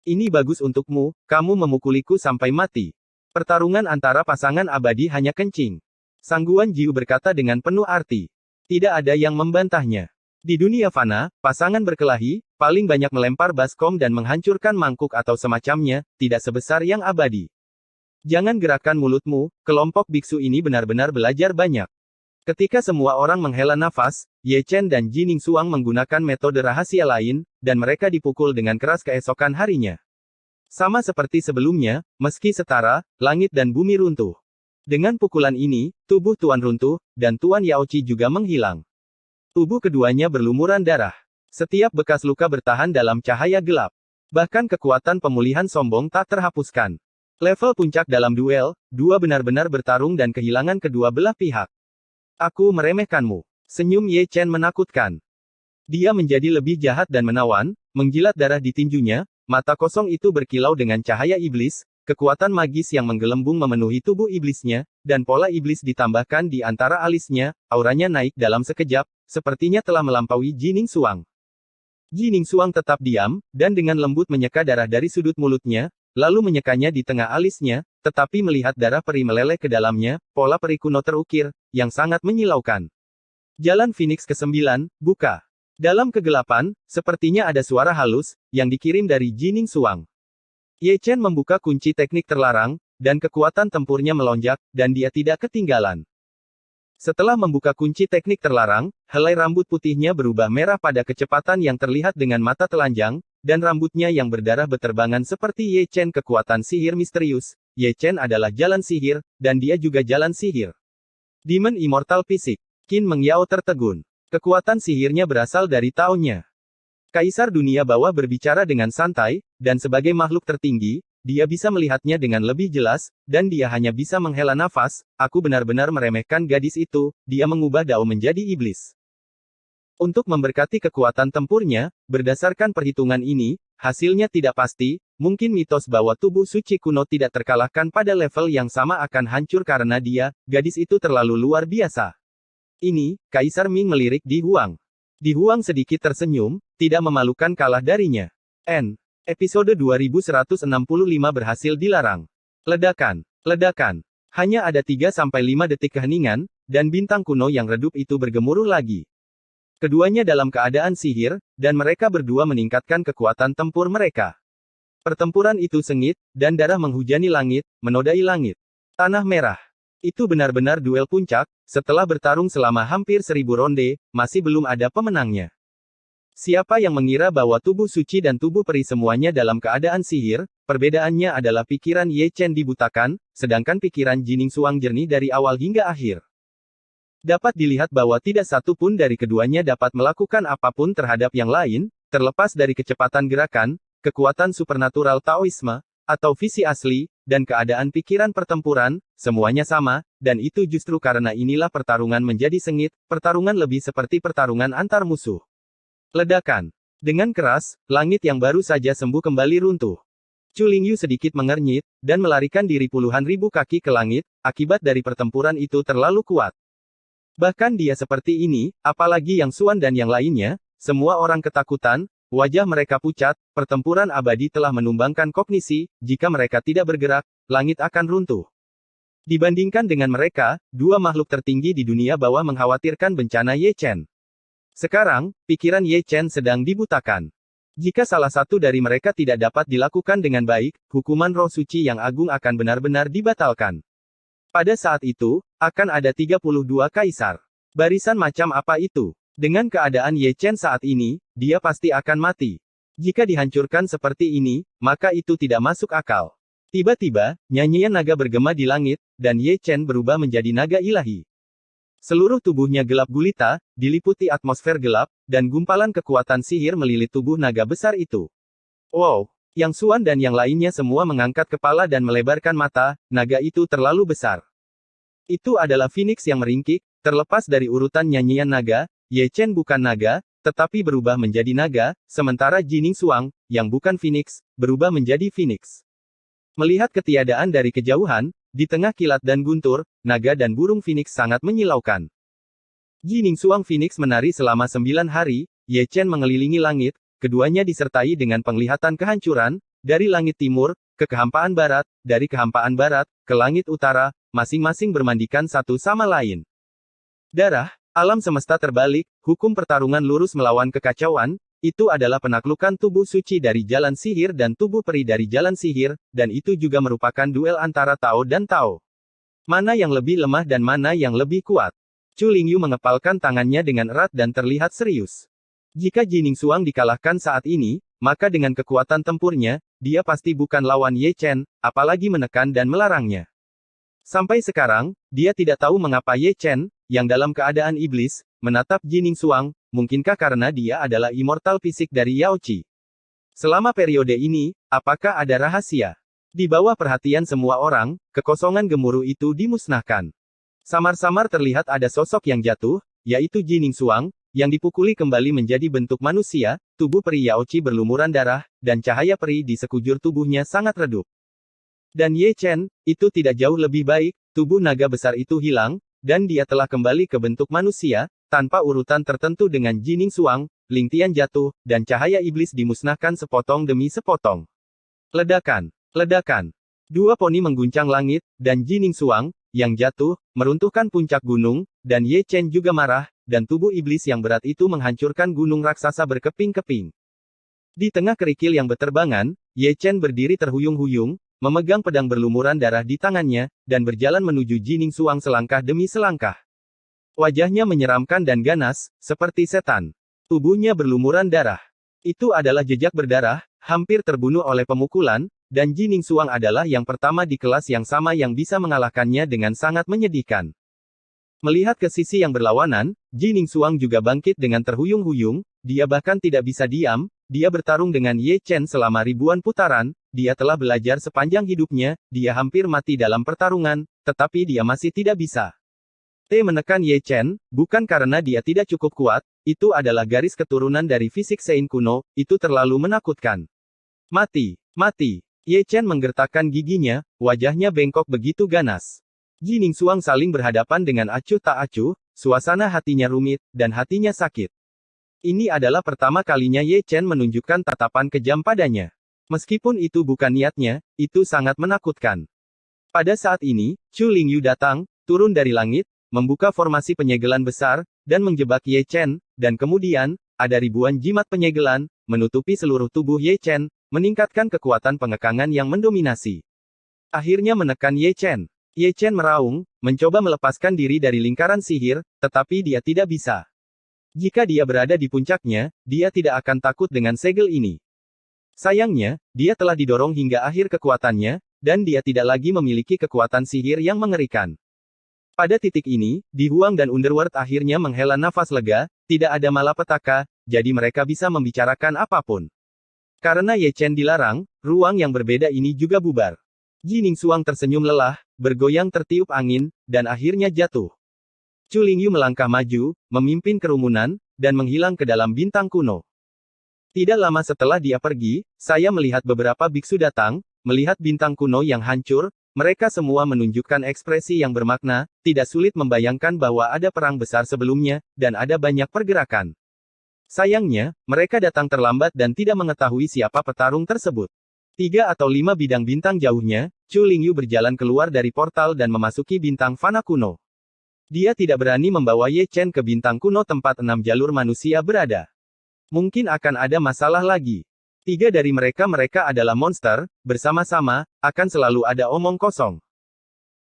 Ini bagus untukmu, kamu memukuliku sampai mati. Pertarungan antara pasangan abadi hanya kencing. Sangguan Jiu berkata dengan penuh arti. Tidak ada yang membantahnya. Di dunia fana, pasangan berkelahi, paling banyak melempar baskom dan menghancurkan mangkuk atau semacamnya, tidak sebesar yang abadi. Jangan gerakkan mulutmu, kelompok biksu ini benar-benar belajar banyak. Ketika semua orang menghela nafas, Ye Chen dan Jining Suang menggunakan metode rahasia lain, dan mereka dipukul dengan keras keesokan harinya. Sama seperti sebelumnya, meski setara, langit dan bumi runtuh. Dengan pukulan ini, tubuh Tuan runtuh, dan Tuan Yao Qi juga menghilang. Tubuh keduanya berlumuran darah. Setiap bekas luka bertahan dalam cahaya gelap. Bahkan kekuatan pemulihan sombong tak terhapuskan. Level puncak dalam duel, dua benar-benar bertarung dan kehilangan kedua belah pihak. Aku meremehkanmu. Senyum Ye Chen menakutkan. Dia menjadi lebih jahat dan menawan, menjilat darah di tinjunya, mata kosong itu berkilau dengan cahaya iblis, kekuatan magis yang menggelembung memenuhi tubuh iblisnya, dan pola iblis ditambahkan di antara alisnya, auranya naik dalam sekejap, sepertinya telah melampaui Jining Suang. Jining Suang tetap diam, dan dengan lembut menyeka darah dari sudut mulutnya, lalu menyekanya di tengah alisnya, tetapi melihat darah peri meleleh ke dalamnya, pola peri kuno terukir, yang sangat menyilaukan. Jalan Phoenix ke-9, buka. Dalam kegelapan, sepertinya ada suara halus, yang dikirim dari Jining Suang. Ye Chen membuka kunci teknik terlarang, dan kekuatan tempurnya melonjak, dan dia tidak ketinggalan. Setelah membuka kunci teknik terlarang, helai rambut putihnya berubah merah pada kecepatan yang terlihat dengan mata telanjang, dan rambutnya yang berdarah beterbangan seperti Ye Chen kekuatan sihir misterius. Ye Chen adalah jalan sihir, dan dia juga jalan sihir. Demon Immortal Fisik. Qin Mengyao tertegun. Kekuatan sihirnya berasal dari taonya. Kaisar dunia bawah berbicara dengan santai, dan sebagai makhluk tertinggi, dia bisa melihatnya dengan lebih jelas, dan dia hanya bisa menghela nafas. Aku benar-benar meremehkan gadis itu, dia mengubah Dao menjadi iblis. Untuk memberkati kekuatan tempurnya, berdasarkan perhitungan ini, hasilnya tidak pasti, mungkin mitos bahwa tubuh suci kuno tidak terkalahkan pada level yang sama akan hancur karena dia, gadis itu terlalu luar biasa. Ini, Kaisar Ming melirik Di Huang. Di Huang sedikit tersenyum, tidak memalukan kalah darinya. Episode 2165 berhasil dilarang. Ledakan. Ledakan. Hanya ada 3-5 detik keheningan, dan bintang kuno yang redup itu bergemuruh lagi. Keduanya dalam keadaan sihir, dan mereka berdua meningkatkan kekuatan tempur mereka. Pertempuran itu sengit, dan darah menghujani langit, menodai langit. Tanah merah. Itu benar-benar duel puncak, setelah bertarung selama hampir 1000 ronde, masih belum ada pemenangnya. Siapa yang mengira bahwa tubuh suci dan tubuh peri semuanya dalam keadaan sihir, perbedaannya adalah pikiran Ye Chen dibutakan, sedangkan pikiran Jining Suang jernih dari awal hingga akhir. Dapat dilihat bahwa tidak satu pun dari keduanya dapat melakukan apapun terhadap yang lain, terlepas dari kecepatan gerakan, kekuatan supernatural Taoisme, atau visi asli, dan keadaan pikiran pertempuran, semuanya sama, dan itu justru karena inilah pertarungan menjadi sengit, pertarungan lebih seperti pertarungan antar musuh. Ledakan. Dengan keras, langit yang baru saja sembuh kembali runtuh. Chu Lingyu sedikit mengernyit, dan melarikan diri puluhan ribu kaki ke langit, akibat dari pertempuran itu terlalu kuat. Bahkan dia seperti ini, apalagi Yang Xuan dan yang lainnya, semua orang ketakutan, wajah mereka pucat, pertempuran abadi telah menumbangkan kognisi, jika mereka tidak bergerak, langit akan runtuh. Dibandingkan dengan mereka, dua makhluk tertinggi di dunia bawah mengkhawatirkan bencana Ye Chen. Sekarang, pikiran Ye Chen sedang dibutakan. Jika salah satu dari mereka tidak dapat dilakukan dengan baik, hukuman roh suci yang agung akan benar-benar dibatalkan. Pada saat itu, akan ada 32 kaisar. Barisan macam apa itu? Dengan keadaan Ye Chen saat ini, dia pasti akan mati. Jika dihancurkan seperti ini, maka itu tidak masuk akal. Tiba-tiba, nyanyian naga bergema di langit, dan Ye Chen berubah menjadi naga ilahi. Seluruh tubuhnya gelap gulita, diliputi atmosfer gelap, dan gumpalan kekuatan sihir melilit tubuh naga besar itu. Wow! Yang Xuan dan yang lainnya semua mengangkat kepala dan melebarkan mata, naga itu terlalu besar. Itu adalah Phoenix yang meringkik, terlepas dari urutan nyanyian naga, Ye Chen bukan naga, tetapi berubah menjadi naga, sementara Jining Suang, yang bukan Phoenix, berubah menjadi Phoenix. Melihat ketiadaan dari kejauhan, di tengah kilat dan guntur, naga dan burung Phoenix sangat menyilaukan. Jining Suang Phoenix menari selama 9 hari, Ye Chen mengelilingi langit, keduanya disertai dengan penglihatan kehancuran, dari langit timur, ke kehampaan barat, dari kehampaan barat, ke langit utara, masing-masing bermandikan satu sama lain. Darah. Alam semesta terbalik, hukum pertarungan lurus melawan kekacauan, itu adalah penaklukan tubuh suci dari jalan sihir dan tubuh peri dari jalan sihir, dan itu juga merupakan duel antara Tao dan Tao. Mana yang lebih lemah dan mana yang lebih kuat? Chu Lingyu mengepalkan tangannya dengan erat dan terlihat serius. Jika Jining Suang dikalahkan saat ini, maka dengan kekuatan tempurnya, dia pasti bukan lawan Ye Chen, apalagi menekan dan melarangnya. Sampai sekarang, dia tidak tahu mengapa Ye Chen, yang dalam keadaan iblis, menatap Jining Suang, mungkinkah karena dia adalah immortal fisik dari Yao Qi. Selama periode ini, apakah ada rahasia? Di bawah perhatian semua orang, kekosongan gemuruh itu dimusnahkan. Samar-samar terlihat ada sosok yang jatuh, yaitu Jining Suang, yang dipukuli kembali menjadi bentuk manusia, tubuh peri Yao Qi berlumuran darah, dan cahaya peri di sekujur tubuhnya sangat redup. Dan Ye Chen, itu tidak jauh lebih baik, tubuh naga besar itu hilang, dan dia telah kembali ke bentuk manusia, tanpa urutan tertentu dengan Jining Suang, Ling Tian jatuh, dan cahaya iblis dimusnahkan sepotong demi sepotong. Ledakan. Ledakan. Dua poni mengguncang langit, dan Jining Suang, yang jatuh, meruntuhkan puncak gunung, dan Ye Chen juga marah, dan tubuh iblis yang berat itu menghancurkan gunung raksasa berkeping-keping. Di tengah kerikil yang berterbangan, Ye Chen berdiri terhuyung-huyung, memegang pedang berlumuran darah di tangannya, dan berjalan menuju Jining Suang selangkah demi selangkah. Wajahnya menyeramkan dan ganas, seperti setan. Tubuhnya berlumuran darah. Itu adalah jejak berdarah, hampir terbunuh oleh pemukulan, dan Jining Suang adalah yang pertama di kelas yang sama yang bisa mengalahkannya dengan sangat menyedihkan. Melihat ke sisi yang berlawanan, Jining Suang juga bangkit dengan terhuyung-huyung, dia bahkan tidak bisa diam, dia bertarung dengan Ye Chen selama ribuan putaran, dia telah belajar sepanjang hidupnya, dia hampir mati dalam pertarungan, tetapi dia masih tidak bisa. Menekan Ye Chen, bukan karena dia tidak cukup kuat, itu adalah garis keturunan dari fisik Sein kuno, itu terlalu menakutkan. Mati, mati. Ye Chen menggertakkan giginya, wajahnya bengkok begitu ganas. Jining Suang saling berhadapan dengan acuh tak acuh, suasana hatinya rumit, dan hatinya sakit. Ini adalah pertama kalinya Ye Chen menunjukkan tatapan kejam padanya. Meskipun itu bukan niatnya, itu sangat menakutkan. Pada saat ini, Chu Lingyu datang, turun dari langit, membuka formasi penyegelan besar, dan menjebak Ye Chen, dan kemudian, ada ribuan jimat penyegelan, menutupi seluruh tubuh Ye Chen, meningkatkan kekuatan pengekangan yang mendominasi. Akhirnya menekan Ye Chen. Ye Chen meraung, mencoba melepaskan diri dari lingkaran sihir, tetapi dia tidak bisa. Jika dia berada di puncaknya, dia tidak akan takut dengan segel ini. Sayangnya, dia telah didorong hingga akhir kekuatannya, dan dia tidak lagi memiliki kekuatan sihir yang mengerikan. Pada titik ini, Di Huang dan Underworld akhirnya menghela nafas lega, tidak ada malapetaka, jadi mereka bisa membicarakan apapun. Karena Ye Chen dilarang, ruang yang berbeda ini juga bubar. Jining Suang tersenyum lelah, bergoyang tertiup angin, dan akhirnya jatuh. Chu Lingyu melangkah maju, memimpin kerumunan, dan menghilang ke dalam bintang kuno. Tidak lama setelah dia pergi, saya melihat beberapa biksu datang, melihat bintang kuno yang hancur, mereka semua menunjukkan ekspresi yang bermakna, tidak sulit membayangkan bahwa ada perang besar sebelumnya, dan ada banyak pergerakan. Sayangnya, mereka datang terlambat dan tidak mengetahui siapa petarung tersebut. 3 atau 5 bidang bintang jauhnya, Chu Lingyu berjalan keluar dari portal dan memasuki bintang fana kuno. Dia tidak berani membawa Ye Chen ke bintang kuno tempat 6 jalur manusia berada. Mungkin akan ada masalah lagi. 3 dari mereka adalah monster, bersama-sama, akan selalu ada omong kosong.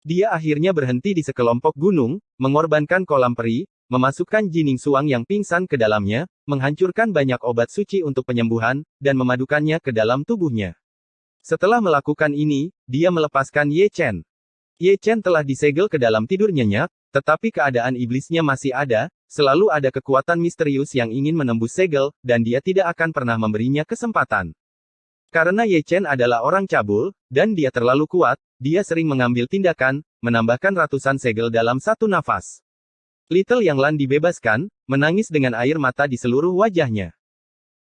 Dia akhirnya berhenti di sekelompok gunung, mengorbankan kolam peri, memasukkan Jining Suang yang pingsan ke dalamnya, menghancurkan banyak obat suci untuk penyembuhan, dan memadukannya ke dalam tubuhnya. Setelah melakukan ini, dia melepaskan Ye Chen. Ye Chen telah disegel ke dalam tidur nyenyak, tetapi keadaan iblisnya masih ada, selalu ada kekuatan misterius yang ingin menembus segel, dan dia tidak akan pernah memberinya kesempatan. Karena Ye Chen adalah orang cabul, dan dia terlalu kuat, dia sering mengambil tindakan, menambahkan ratusan segel dalam satu nafas. Little Yang Lan dibebaskan, menangis dengan air mata di seluruh wajahnya.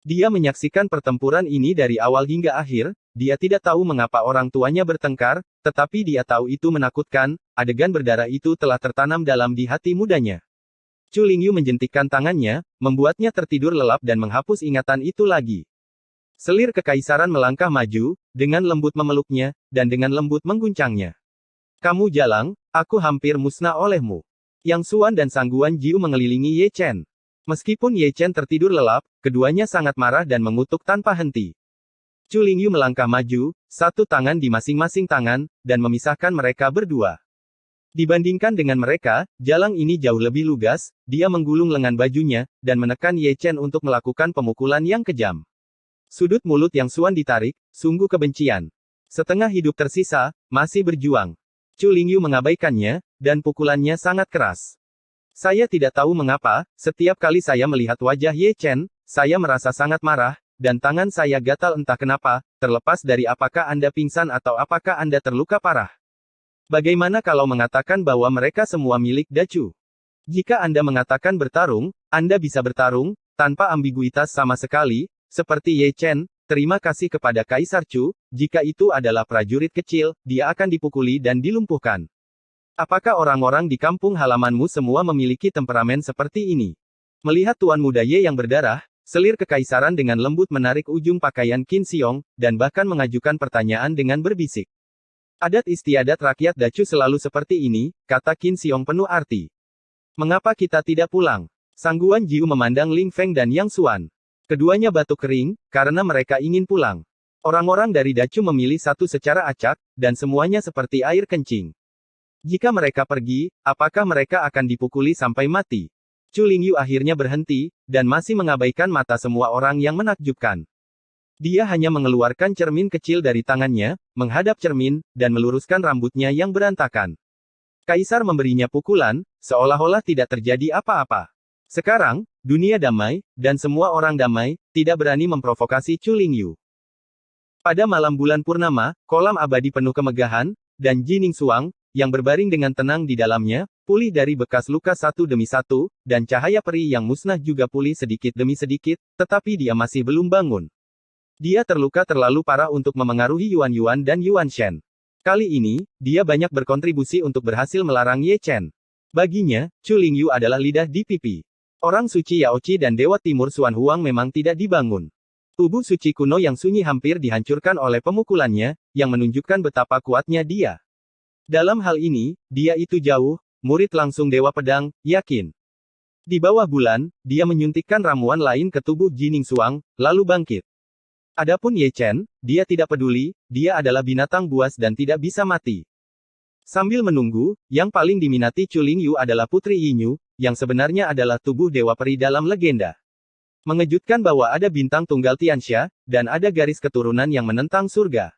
Dia menyaksikan pertempuran ini dari awal hingga akhir, dia tidak tahu mengapa orang tuanya bertengkar, tetapi dia tahu itu menakutkan, adegan berdarah itu telah tertanam dalam di hati mudanya. Chu Lingyu menjentikkan tangannya, membuatnya tertidur lelap dan menghapus ingatan itu lagi. Selir kekaisaran melangkah maju, dengan lembut memeluknya, dan dengan lembut mengguncangnya. Kamu jalang, aku hampir musnah olehmu. Yang Xuan dan Sangguan Jiu mengelilingi Ye Chen. Meskipun Ye Chen tertidur lelap, keduanya sangat marah dan mengutuk tanpa henti. Chu Lingyu melangkah maju, satu tangan di masing-masing tangan, dan memisahkan mereka berdua. Dibandingkan dengan mereka, jalang ini jauh lebih lugas, dia menggulung lengan bajunya, dan menekan Ye Chen untuk melakukan pemukulan yang kejam. Sudut mulut yang Xuan ditarik, sungguh kebencian. Setengah hidup tersisa, masih berjuang. Chu Lingyu mengabaikannya, dan pukulannya sangat keras. Saya tidak tahu mengapa, setiap kali saya melihat wajah Ye Chen, saya merasa sangat marah, dan tangan saya gatal entah kenapa, terlepas dari apakah Anda pingsan atau apakah Anda terluka parah. Bagaimana kalau mengatakan bahwa mereka semua milik Dacu? Jika Anda mengatakan bertarung, Anda bisa bertarung, tanpa ambiguitas sama sekali, seperti Ye Chen, terima kasih kepada Kaisar Chu, jika itu adalah prajurit kecil, dia akan dipukuli dan dilumpuhkan. Apakah orang-orang di kampung halamanmu semua memiliki temperamen seperti ini? Melihat Tuan Muda Ye yang berdarah, selir kekaisaran dengan lembut menarik ujung pakaian Qin Xiong, dan bahkan mengajukan pertanyaan dengan berbisik. Adat istiadat rakyat Dacu selalu seperti ini, kata Qin Xiong penuh arti. Mengapa kita tidak pulang? Sangguan Jiu memandang Ling Feng dan Yang Xuan. Keduanya batuk kering, karena mereka ingin pulang. Orang-orang dari Dacu memilih satu secara acak, dan semuanya seperti air kencing. Jika mereka pergi, apakah mereka akan dipukuli sampai mati? Chu Lingyu akhirnya berhenti, dan masih mengabaikan mata semua orang yang menakjubkan. Dia hanya mengeluarkan cermin kecil dari tangannya, menghadap cermin, dan meluruskan rambutnya yang berantakan. Kaisar memberinya pukulan, seolah-olah tidak terjadi apa-apa. Sekarang, dunia damai, dan semua orang damai, tidak berani memprovokasi Chu Lingyu. Pada malam bulan purnama, kolam abadi penuh kemegahan, dan Jining Suang, yang berbaring dengan tenang di dalamnya, pulih dari bekas luka satu demi satu, dan cahaya peri yang musnah juga pulih sedikit demi sedikit, tetapi dia masih belum bangun. Dia terluka terlalu parah untuk memengaruhi Yuan Yuan dan Yuan Shen. Kali ini, dia banyak berkontribusi untuk berhasil melarang Ye Chen. Baginya, Chu Lingyu adalah lidah di pipi. Orang suci Yaoqi dan Dewa Timur Xuan Huang memang tidak dibangun. Tubuh suci kuno yang sunyi hampir dihancurkan oleh pemukulannya, yang menunjukkan betapa kuatnya dia. Dalam hal ini, dia itu jauh, murid langsung Dewa Pedang, yakin. Di bawah bulan, dia menyuntikkan ramuan lain ke tubuh Jining Xuang, lalu bangkit. Adapun Ye Chen, dia tidak peduli, dia adalah binatang buas dan tidak bisa mati. Sambil menunggu, yang paling diminati Chu Lingyu adalah Putri Yinyu, yang sebenarnya adalah tubuh Dewa Peri dalam legenda. Mengejutkan bahwa ada bintang tunggal Tianxia, dan ada garis keturunan yang menentang surga.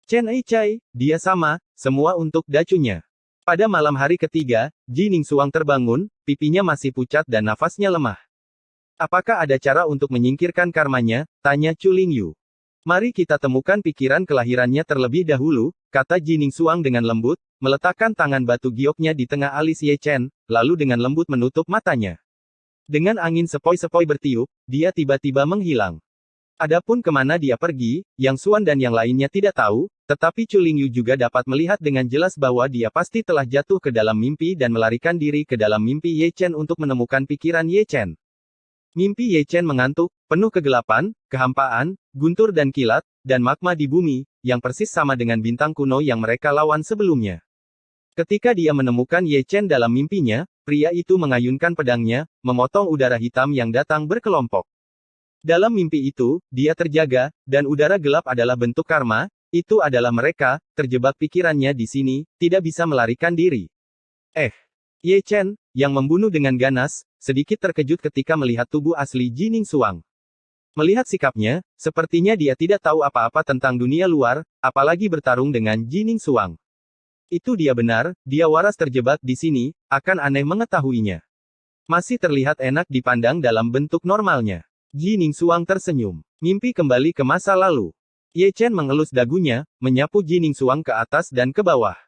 Chen Eichai, dia sama, semua untuk dacunya. Pada malam hari ketiga, Jining Xuang terbangun, pipinya masih pucat dan nafasnya lemah. Apakah ada cara untuk menyingkirkan karmanya? Tanya Chu Lingyu. Mari kita temukan pikiran kelahirannya terlebih dahulu, kata Jining Xuang dengan lembut, meletakkan tangan batu gioknya di tengah alis Ye Chen, lalu dengan lembut menutup matanya. Dengan angin sepoi-sepoi bertiup, dia tiba-tiba menghilang. Adapun kemana dia pergi, Yang Xuan dan yang lainnya tidak tahu, tetapi Chu Lingyu juga dapat melihat dengan jelas bahwa dia pasti telah jatuh ke dalam mimpi dan melarikan diri ke dalam mimpi Ye Chen untuk menemukan pikiran Ye Chen. Mimpi Ye Chen mengantuk, penuh kegelapan, kehampaan, guntur dan kilat, dan magma di bumi, yang persis sama dengan bintang kuno yang mereka lawan sebelumnya. Ketika dia menemukan Ye Chen dalam mimpinya, pria itu mengayunkan pedangnya, memotong udara hitam yang datang berkelompok. Dalam mimpi itu, dia terjaga, dan udara gelap adalah bentuk karma, itu adalah mereka, terjebak pikirannya di sini, tidak bisa melarikan diri. Ye Chen, yang membunuh dengan ganas, sedikit terkejut ketika melihat tubuh asli Jining Xuang. Melihat sikapnya, sepertinya dia tidak tahu apa-apa tentang dunia luar, apalagi bertarung dengan Jining Xuang. Itu dia benar, dia waras terjebak di sini, akan aneh mengetahuinya. Masih terlihat enak dipandang dalam bentuk normalnya. Jining Xuang tersenyum. Mimpi kembali ke masa lalu. Ye Chen mengelus dagunya, menyapu Jining Xuang ke atas dan ke bawah.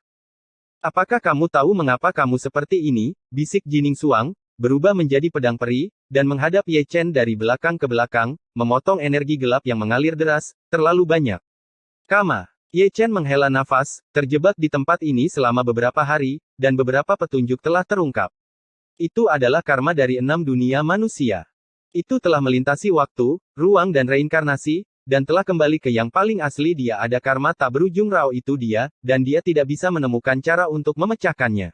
Apakah kamu tahu mengapa kamu seperti ini? Bisik Jining Xuang, berubah menjadi pedang peri, dan menghadap Ye Chen dari belakang ke belakang, memotong energi gelap yang mengalir deras, terlalu banyak. Kama. Ye Chen menghela nafas, terjebak di tempat ini selama beberapa hari, dan beberapa petunjuk telah terungkap. Itu adalah karma dari 6 dunia manusia. Itu telah melintasi waktu, ruang dan reinkarnasi, dan telah kembali ke yang paling asli. Dia ada karma tak berujung rao itu dia, dan dia tidak bisa menemukan cara untuk memecahkannya.